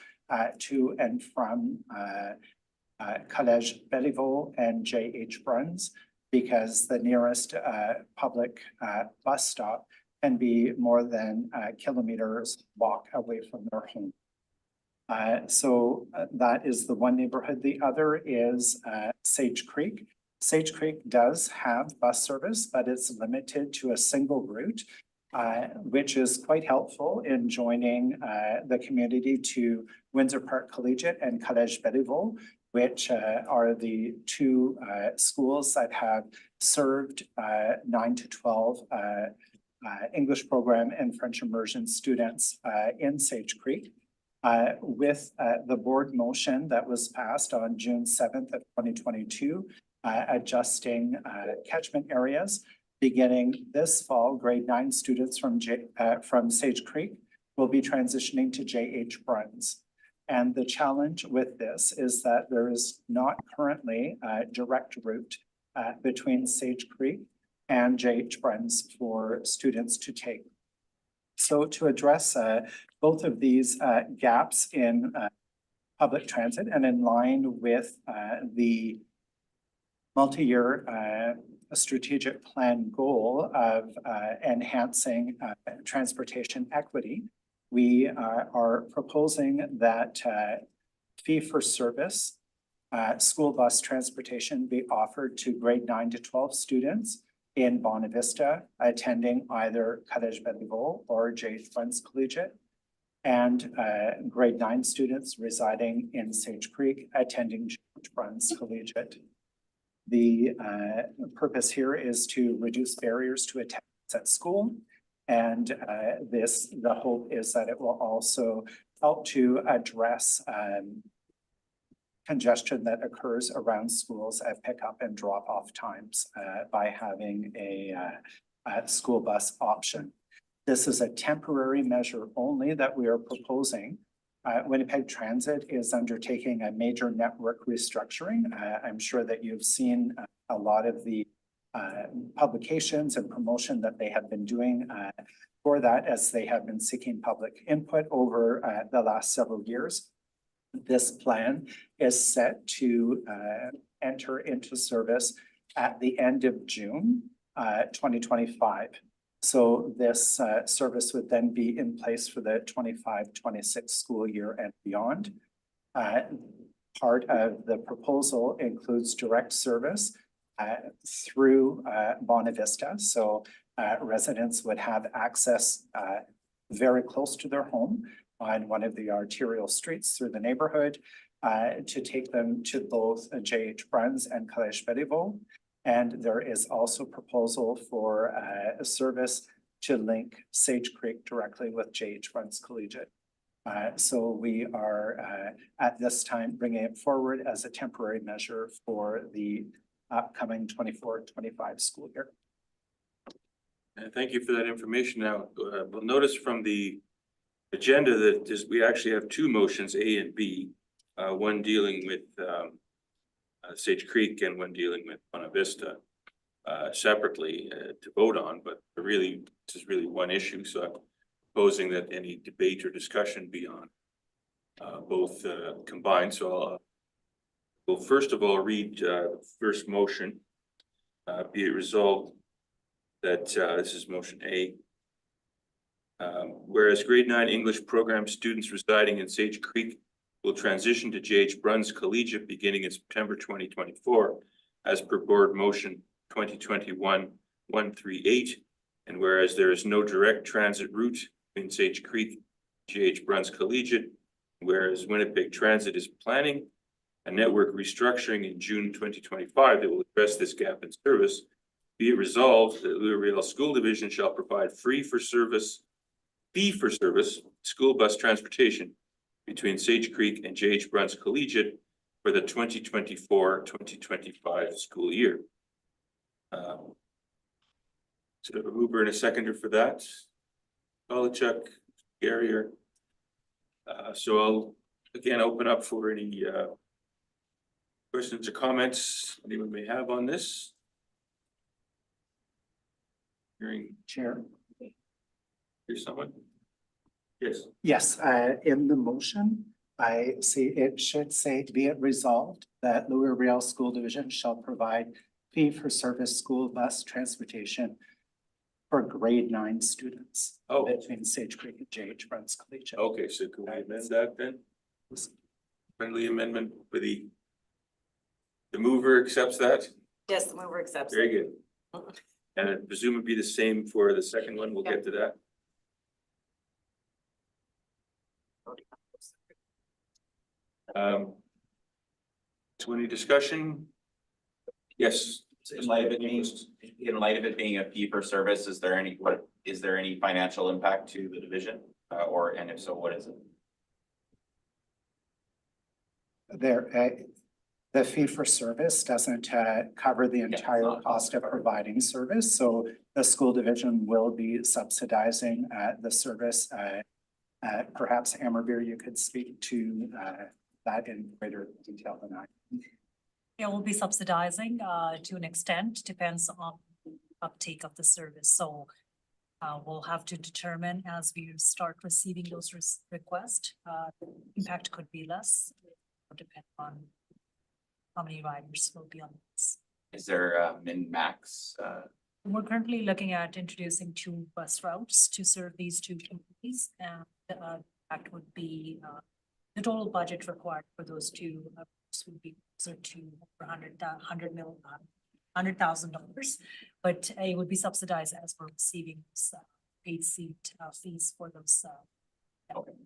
to and from Collège Béliveau and J.H. Bruns, because the nearest public bus stop can be more than a kilometer's walk away from their home. So that is the one neighborhood. The other is Sage Creek. Sage Creek does have bus service, but it's limited to a single route, which is quite helpful in joining the community to Windsor Park Collegiate and Collège Béliveau, which are the 2 schools that have served 9 to 12 English program and French immersion students in Sage Creek. With the board motion that was passed on June 7th of 2022, adjusting catchment areas, beginning this fall, grade 9 students from Sage Creek will be transitioning to J.H. Bruns. And the challenge with this is that there is not currently a direct route between Sage Creek and J.H. Bruns for students to take. So to address both of these gaps in public transit and in line with the multi-year strategic plan goal of enhancing transportation equity, we are proposing that fee for service school bus transportation be offered to grade 9 to 12 students in Bonavista attending either College Belleville or J. Friends Collegiate, and grade 9 students residing in Sage Creek attending George Bruns Collegiate. The purpose here is to reduce barriers to attendance at school. And the hope is that it will also help to address congestion that occurs around schools at pickup and drop off times by having a school bus option. This is a temporary measure only that we are proposing. Winnipeg Transit is undertaking a major network restructuring. I'm sure that you've seen a lot of the publications and promotion that they have been doing for that as they have been seeking public input over the last several years. This plan is set to enter into service at the end of June 2025. So this service would then be in place for the 25-26 school year and beyond. Part of the proposal includes direct service through Bonavista. So residents would have access very close to their home on one of the arterial streets through the neighborhood to take them to both J.H. Bruns and College Belleville. And there is also proposal for a service to link Sage Creek directly with J.H. Bruns Collegiate. So we are at this time bringing it forward as a temporary measure for the upcoming 24-25 school year. Thank you for that information. Now, we'll notice from the agenda that we actually have two motions, A and B, one dealing with Sage Creek and one dealing with Bonavista separately to vote on, but really, this is really one issue. So I'm proposing that any debate or discussion be on both combined. So we'll first of all read the first motion. Be it resolved that this is motion A. Whereas grade 9 English program students residing in Sage Creek will transition to J.H. Bruns Collegiate beginning in September 2024 as per board motion 2021-138. And whereas there is no direct transit route in Sage Creek, J.H. Bruns Collegiate, whereas Winnipeg Transit is planning a network restructuring in June 2025 that will address this gap in service, be it resolved that Louis-Riel School Division shall provide fee for service school bus transportation between Sage Creek and J.H. Bruns Collegiate for the 2024-2025 school year. So a mover and a seconder for that. Polachuk, Garrier. So I'll again open up for any questions or comments anyone may have on this. Hearing Chair. Here's someone. Yes. Yes, in the motion, I see it should say, be it resolved that Louis-Riel School Division shall provide fee for service school bus transportation for grade 9 students between Sage Creek and J.H. Bruns Collegiate. Okay, so can we amend that then? Friendly amendment for the mover accepts that? Yes, the mover accepts. Very good. And it presumably the same for the second one. We'll get to that. So any discussion? Yes. In light of it being a fee for service, is there any financial impact to the division? And if so, what is it? The fee for service doesn't cover the entire cost of providing service. So the school division will be subsidizing the service. Perhaps Amber, you could speak to that in greater detail than I. Yeah, we'll be subsidizing to an extent, depends on uptake of the service. So we'll have to determine as we start receiving those requests, impact could be less, depend on how many riders will be on this. Is there a min-max? We're currently looking at introducing 2 bus routes to serve these 2 communities, and that would be the total budget required for those 2 routes would be So to $100,000, but it would be subsidized as we're receiving those, paid seat fees for those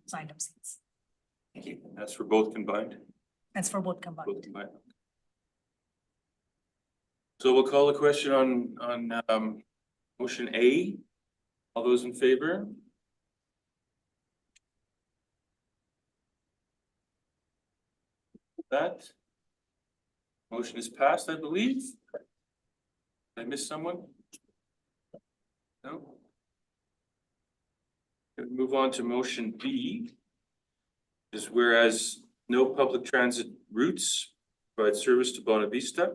signed up seats. Thank you. That's for both combined? That's for both Both combined. combined. So we'll call the question on motion A. All those in favor? That motion is passed, I believe. Did I miss someone? No? Gonna move on to motion B. Is whereas no public transit routes provide service to Bona Vista.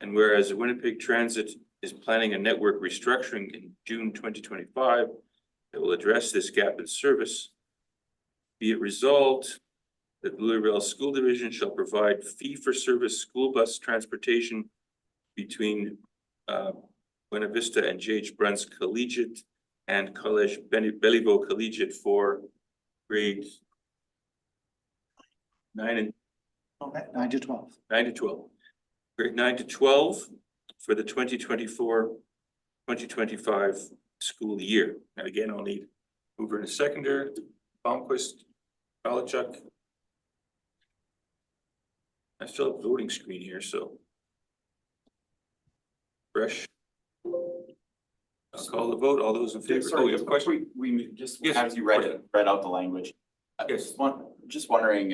And whereas Winnipeg Transit is planning a network restructuring in June 2025 that will address this gap in service. Be it resolved that Louisville School Division shall provide fee-for-service school bus transportation between Buena Vista and J.H. Bruns Collegiate and College Belleville Collegiate for grades 9 to 12. Grade 9 to 12 for the 2024-2025 school year. And again, I'll need mover and a seconder, Palmquist, Palichuk. I still have a voting screen here, so. Fresh. I'll call the vote. All those in favor? Oh, you have a question? We just, Yes, as you read out the language. Yes. Just wondering,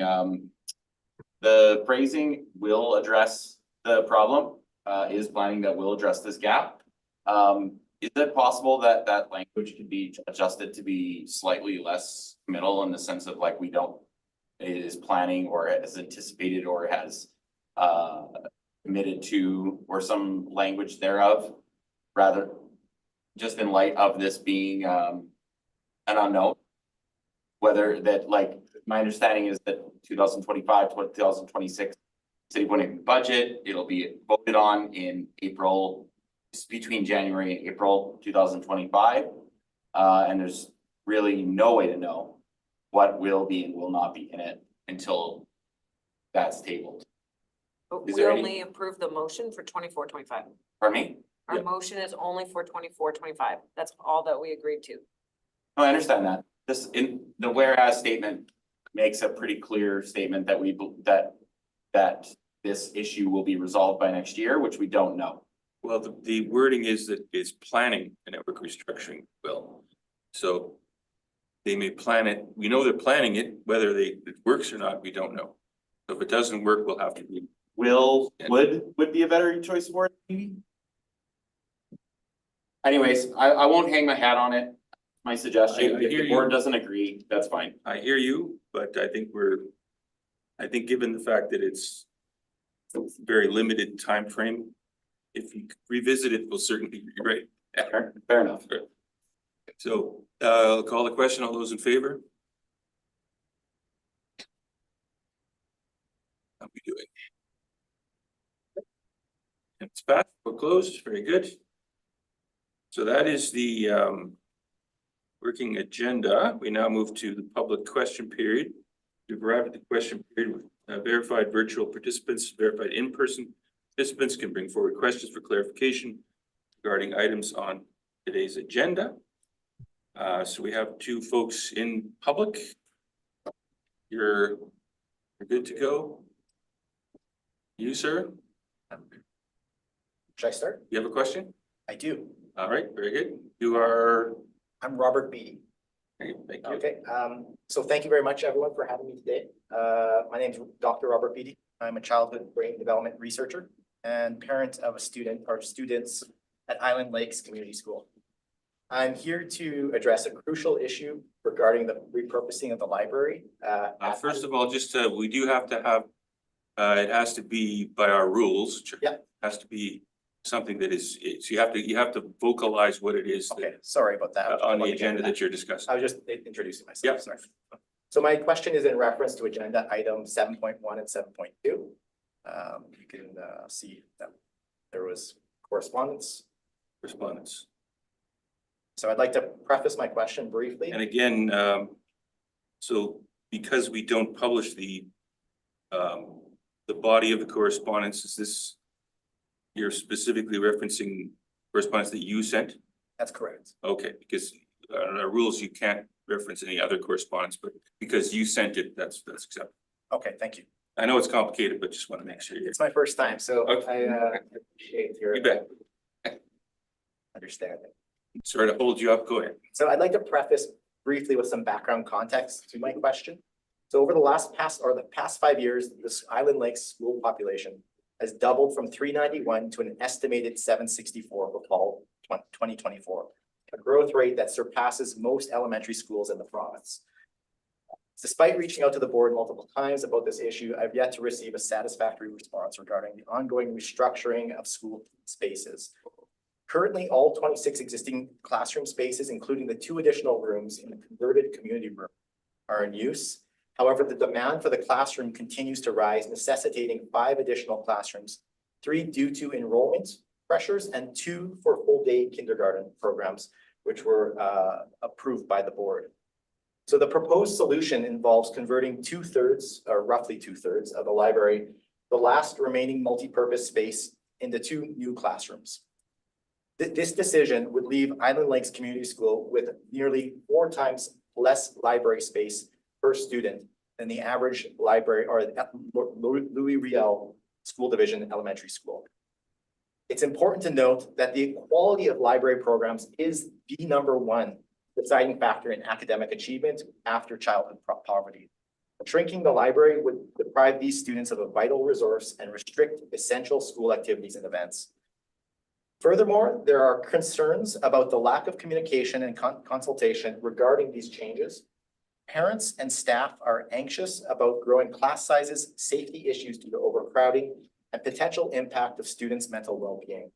the phrasing will address the problem, is planning that will address this gap. Is it possible that that language could be adjusted to be slightly less committal in the sense of like we don't, it is planning or has anticipated or has committed to, or some language thereof, rather just in light of this being an unknown? Whether that, like, my understanding is that 2025 to 2026 City of Winnipeg budget, it'll be voted on in April, between January and April 2025. And there's really no way to know what will be and will not be in it until that's tabled. But Is we there only approve the motion for 24-25. Pardon me? Our Yeah. motion is only for 24-25. That's all that we agreed to. No, I understand that. This, in the whereas statement makes a pretty clear statement that that this issue will be resolved by next year, which we don't know. Well, the wording is that it's planning a network restructuring bill. So they may plan it. We know they're planning it, whether it works or not, we don't know. So if it doesn't work, we'll have to be. Would be a better choice of word, maybe? Anyways, I won't hang my hat on it. My suggestion, I if hear the you. board doesn't agree, that's fine. I hear you, but I think given the fact that it's a very limited time frame, if you revisit it, we'll certainly be right. Fair enough. So I'll call the question. All those in favor? How are we doing? And it's passed. We're closed. Very good. So that is the working agenda. We now move to the public question period. We've arrived at the question period with verified virtual participants, verified in-person participants can bring forward questions for clarification regarding items on today's agenda. So we have two folks in public. You're good to go. You, sir, Should I start? you have a question? I do. All right, very good. You are, I'm Robert Beatty. thank you. Okay, so thank you very much, everyone, for having me today. My name is Dr. Robert Beatty. I'm a childhood brain development researcher and parent of a student or students at Island Lakes Community School. I'm here to address a crucial issue regarding the repurposing of the library. First of all, just, we do have to have, it has to be by our rules. Yeah. Has to be something that is, it's, you have to vocalize what it is Okay, that, sorry about that. on the agenda that you're discussing. I was just introducing myself. Yeah. Sorry. So my question is in reference to agenda item 7.1 and 7.2. You can see that there was correspondence. Respondents. So I'd like to preface my question briefly. And again, so because we don't publish the the body of the correspondence, is this, you're specifically referencing correspondence that you sent? That's correct. Okay, because our rules, you can't reference any other correspondence, but because you sent it, that's acceptable. Okay, thank you. I know it's complicated, but just want to make sure you're, It's my first time, so Okay. I appreciate your you bet. understanding. Sorry to hold you up, go ahead. So I'd like to preface briefly with some background context to my question. So over the past 5 years, this Island Lakes school population has doubled from 391 to an estimated 764 for fall 2024, a growth rate that surpasses most elementary schools in the province. Despite reaching out to the board multiple times about this issue, I've yet to receive a satisfactory response regarding the ongoing restructuring of school spaces. Currently, all 26 existing classroom spaces, including the 2 additional rooms in the converted community room, are in use. However, the demand for the classroom continues to rise, necessitating 5 additional classrooms, 3 due to enrollment pressures and 2 for full-day kindergarten programs, which were approved by the board. So the proposed solution involves converting 2/3, or roughly 2/3 of the library, the last remaining multi-purpose space, into 2 new classrooms. This decision would leave Island Lakes Community School with nearly 4 times less library space per student than the average library or Louis Riel School Division Elementary School. It's important to note that the quality of library programs is the #1 deciding factor in academic achievement after childhood poverty. Shrinking the library would deprive these students of a vital resource and restrict essential school activities and events. Furthermore, there are concerns about the lack of communication and consultation regarding these changes. Parents and staff are anxious about growing class sizes, safety issues due to overcrowding, and potential impact of students' mental well-being.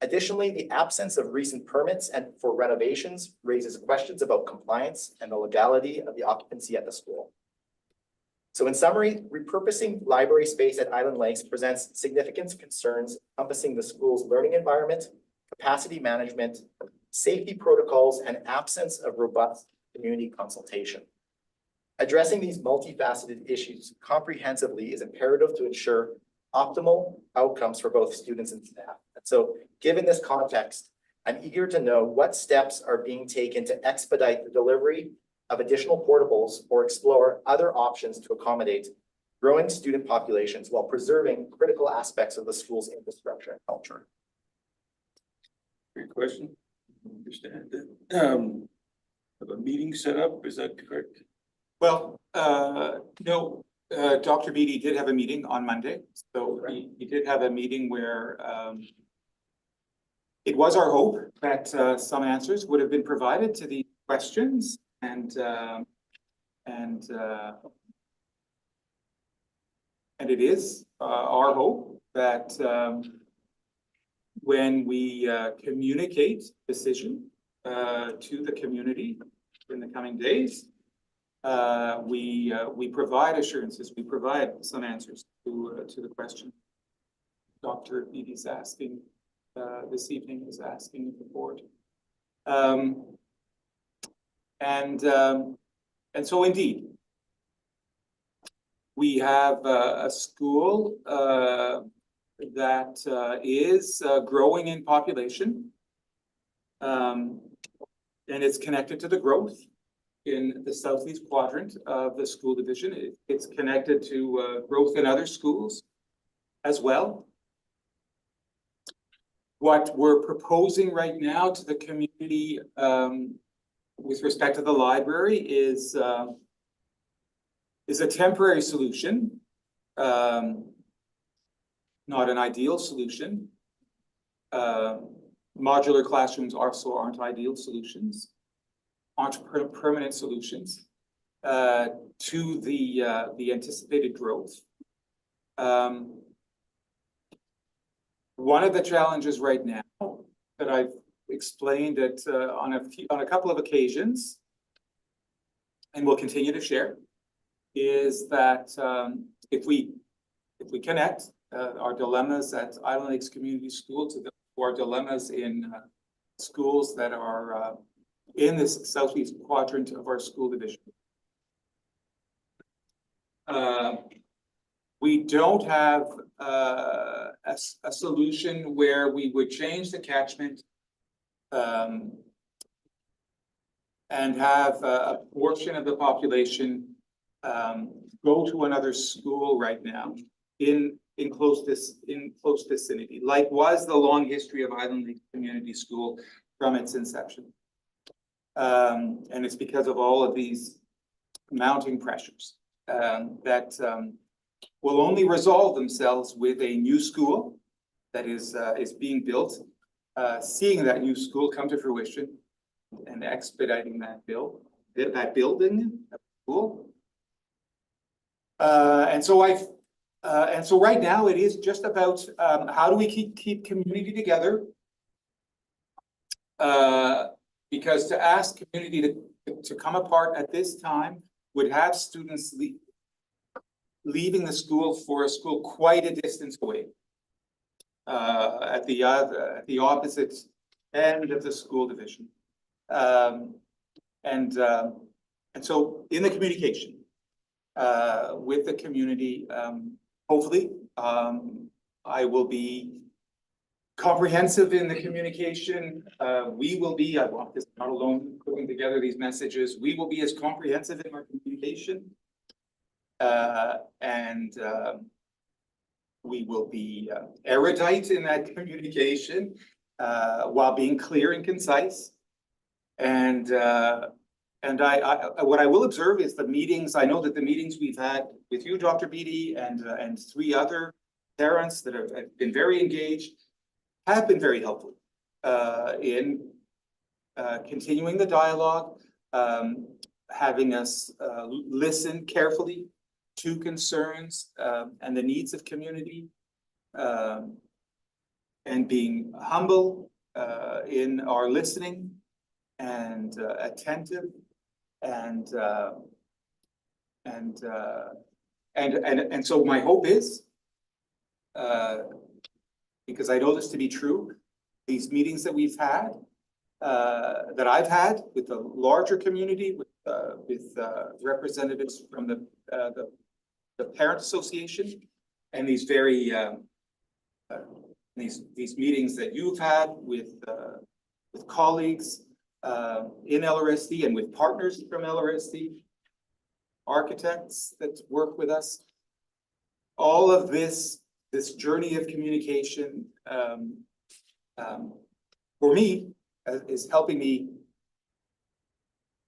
Additionally, the absence of recent permits and for renovations raises questions about compliance and the legality of the occupancy at the school. So in summary, repurposing library space at Island Lakes presents significant concerns encompassing the school's learning environment, capacity management, safety protocols, and absence of robust community consultation. Addressing these multifaceted issues comprehensively is imperative to ensure optimal outcomes for both students and staff. And so, given this context, I'm eager to know what steps are being taken to expedite the delivery of additional portables or explore other options to accommodate growing student populations while preserving critical aspects of the school's infrastructure and culture. Great question. Understand that. Have a meeting set up, is that correct? Well, no, Dr. Beatty did have a meeting on Monday, so he did have a meeting where it was our hope that some answers would have been provided to the questions and it is our hope that when we communicate decision to the community in the coming days, we provide assurances, we provide some answers to the question Dr. Beatty's asking this evening, is asking the board. And so indeed, we have a school that is growing in population, and it's connected to the growth in the southeast quadrant of the school division. It's connected to growth in other schools as well. What we're proposing right now to the community with respect to the library is a temporary solution, not an ideal solution. Modular classrooms also aren't ideal solutions, aren't permanent solutions to the anticipated growth. One of the challenges right now that I've explained it on a couple of occasions, and will continue to share, is that if we connect our dilemmas at Island Lakes Community School to our dilemmas in schools that are in this southeast quadrant of our school division, We don't have a solution where we would change the catchment and have a portion of the population go to another school right now in close vicinity, like was the long history of Island Lake Community School from its inception. And it's because of all of these mounting pressures that will only resolve themselves with a new school that is being built, seeing that new school come to fruition and expediting that building school. And so right now it is just about how do we keep community together? Because to ask community to come apart at this time would have students leaving the school for a school quite a distance away. At the opposite end of the school division. And so in the communication with the community, hopefully I will be comprehensive in the communication. We will be, I want this not alone putting together these messages, we will be as comprehensive in our communication. And we will be erudite in that communication while being clear and concise. And what I will observe is the meetings. I know that the meetings we've had with you, Dr. Beatty, and 3 other parents that have been very engaged have been very helpful in continuing the dialogue, having us listen carefully to concerns and the needs of community, and being humble in our listening and attentive and so my hope is, because I know this to be true, these meetings that we've had, that I've had with the larger community, with representatives from the parent association, and these very these meetings that you've had with colleagues in LRSD and with partners from LRSD, architects that work with us. All of this journey of communication for me is helping me.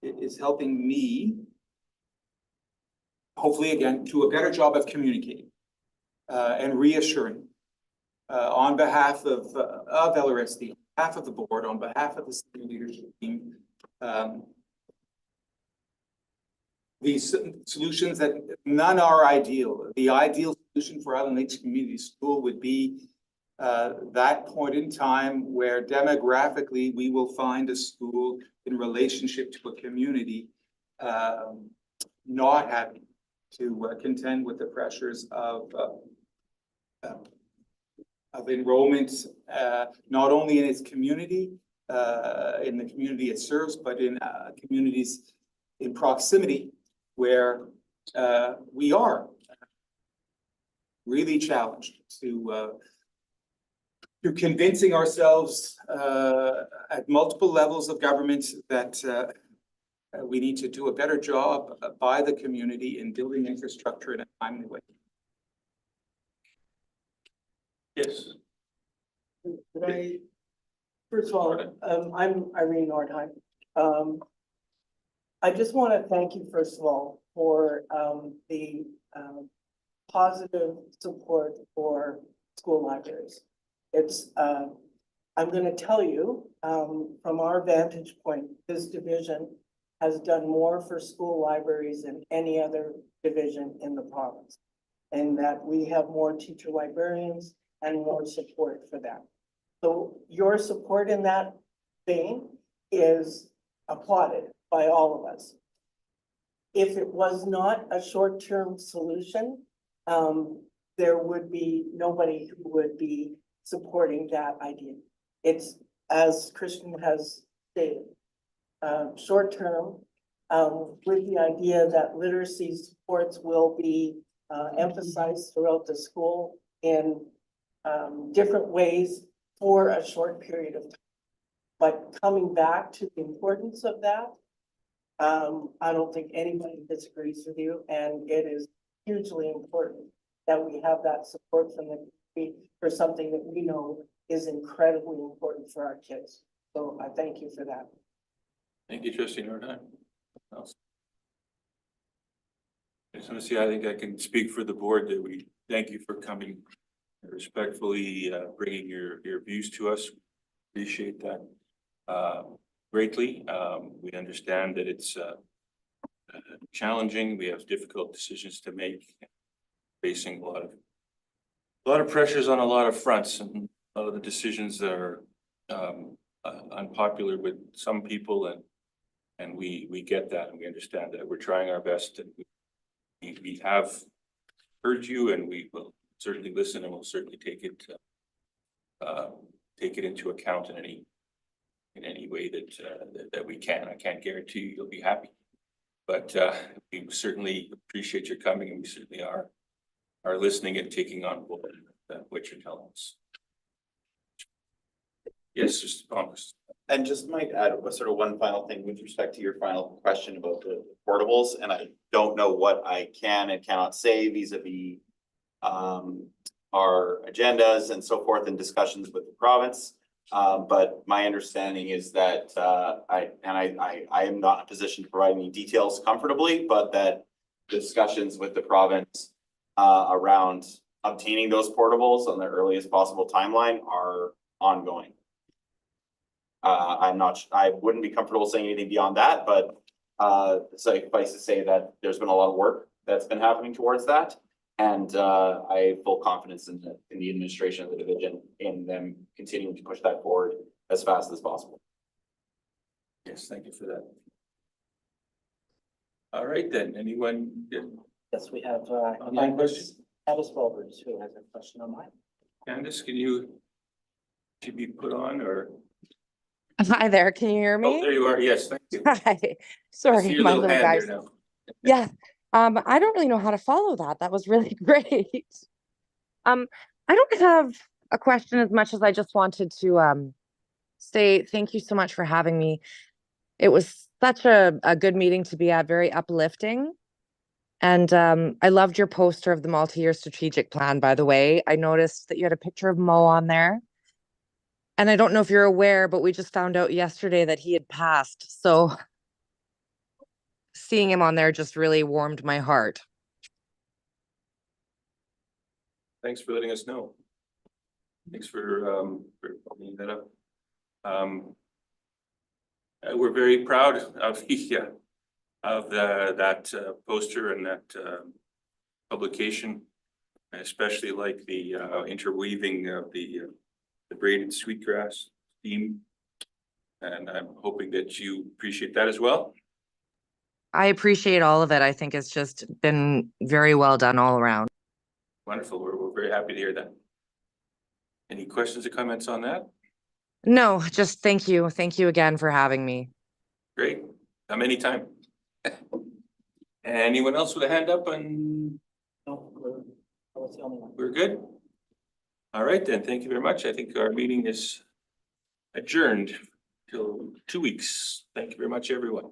It is helping me, hopefully again, do a better job of communicating and reassuring on behalf of LRSD, on behalf of the board, on behalf of the senior leadership team. These solutions that none are ideal. The ideal solution for Island Lakes Community School would be that point in time where demographically we will find a school in relationship to a community not having to contend with the pressures of enrollment, not only in its community, in the community it serves, but in communities in proximity where we are really challenged to convincing ourselves at multiple levels of government that we need to do a better job by the community in building infrastructure in a timely way. Yes. Could I, first of all, I'm Irene Nordheim. I just want to thank you, first of all, for the positive support for school libraries. It's, I'm going to tell you, from our vantage point, this division has done more for school libraries than any other division in the province. And that we have more teacher librarians and more support for that. So your support in that vein is applauded by all of us. If it was not a short-term solution, there would be nobody who would be supporting that idea. It's, as Christian has stated, short-term, with the idea that literacy supports will be emphasized throughout the school in different ways for a short period of time. But coming back to the importance of that, I don't think anybody disagrees with you, and it is hugely important that we have that support from the community for something that we know is incredibly important for our kids. So I thank you for that. Thank you, trustee Nordheim. I just want to see, I think I can speak for the board that we thank you for coming respectfully, bringing your views to us. Appreciate that greatly. We understand that it's challenging. We have difficult decisions to make, facing a lot of pressures on a lot of fronts, and a lot of the decisions that are unpopular with some people, and we get that, and we understand that. We're trying our best, and we have heard you, and we will certainly listen, and we'll certainly take it into account in any way that we can. I can't guarantee you'll be happy, but we certainly appreciate your coming, and we certainly are listening and taking on board what you're telling us. Yes, Mr. Thomas. And just might add sort of one final thing with respect to your final question about the portables, and I don't know what I can and cannot say vis-a-vis our agendas and so forth in discussions with the province. But my understanding is that I am not in a position to provide any details comfortably, but that discussions with the province around obtaining those portables on the earliest possible timeline are ongoing. I wouldn't be comfortable saying anything beyond that, but suffice to say that there's been a lot of work that's been happening towards that. And I have full confidence in the administration of the division, in them continuing to push that forward as fast as possible. Yes, thank you for that. All right, then, anyone? Yes, we have Online question? Candace Roberts, who has a question online. Candace, can you be put on, or? Hi there, can you hear Oh, me? there you are. Yes, thank you. Hi, I see sorry, your my little little hand guys. there now. Yeah, I don't really know how to follow that. That was really great. I don't have a question as much as I just wanted to say thank you so much for having me. It was such a good meeting to be at, very uplifting. And I loved your poster of the multi-year strategic plan, by the way. I noticed that you had a picture of Mo on there. And I don't know if you're aware, but we just found out yesterday that he had passed. So seeing him on there just really warmed my heart. Thanks for letting us know. Thanks for opening that up. We're very proud of that poster and that publication. I especially like the interweaving of the braided sweetgrass theme, and I'm hoping that you appreciate that as well. I appreciate all of it. I think it's just been very well done all around. Wonderful. We're very happy to hear that. Any questions or comments on that? No, just thank you. Thank you again for having me. Great. Come anytime. Anyone else with a hand up? And No, I was the only one. we're good. All right, then. Thank you very much. I think our meeting is adjourned till 2 weeks. Thank you very much, everyone.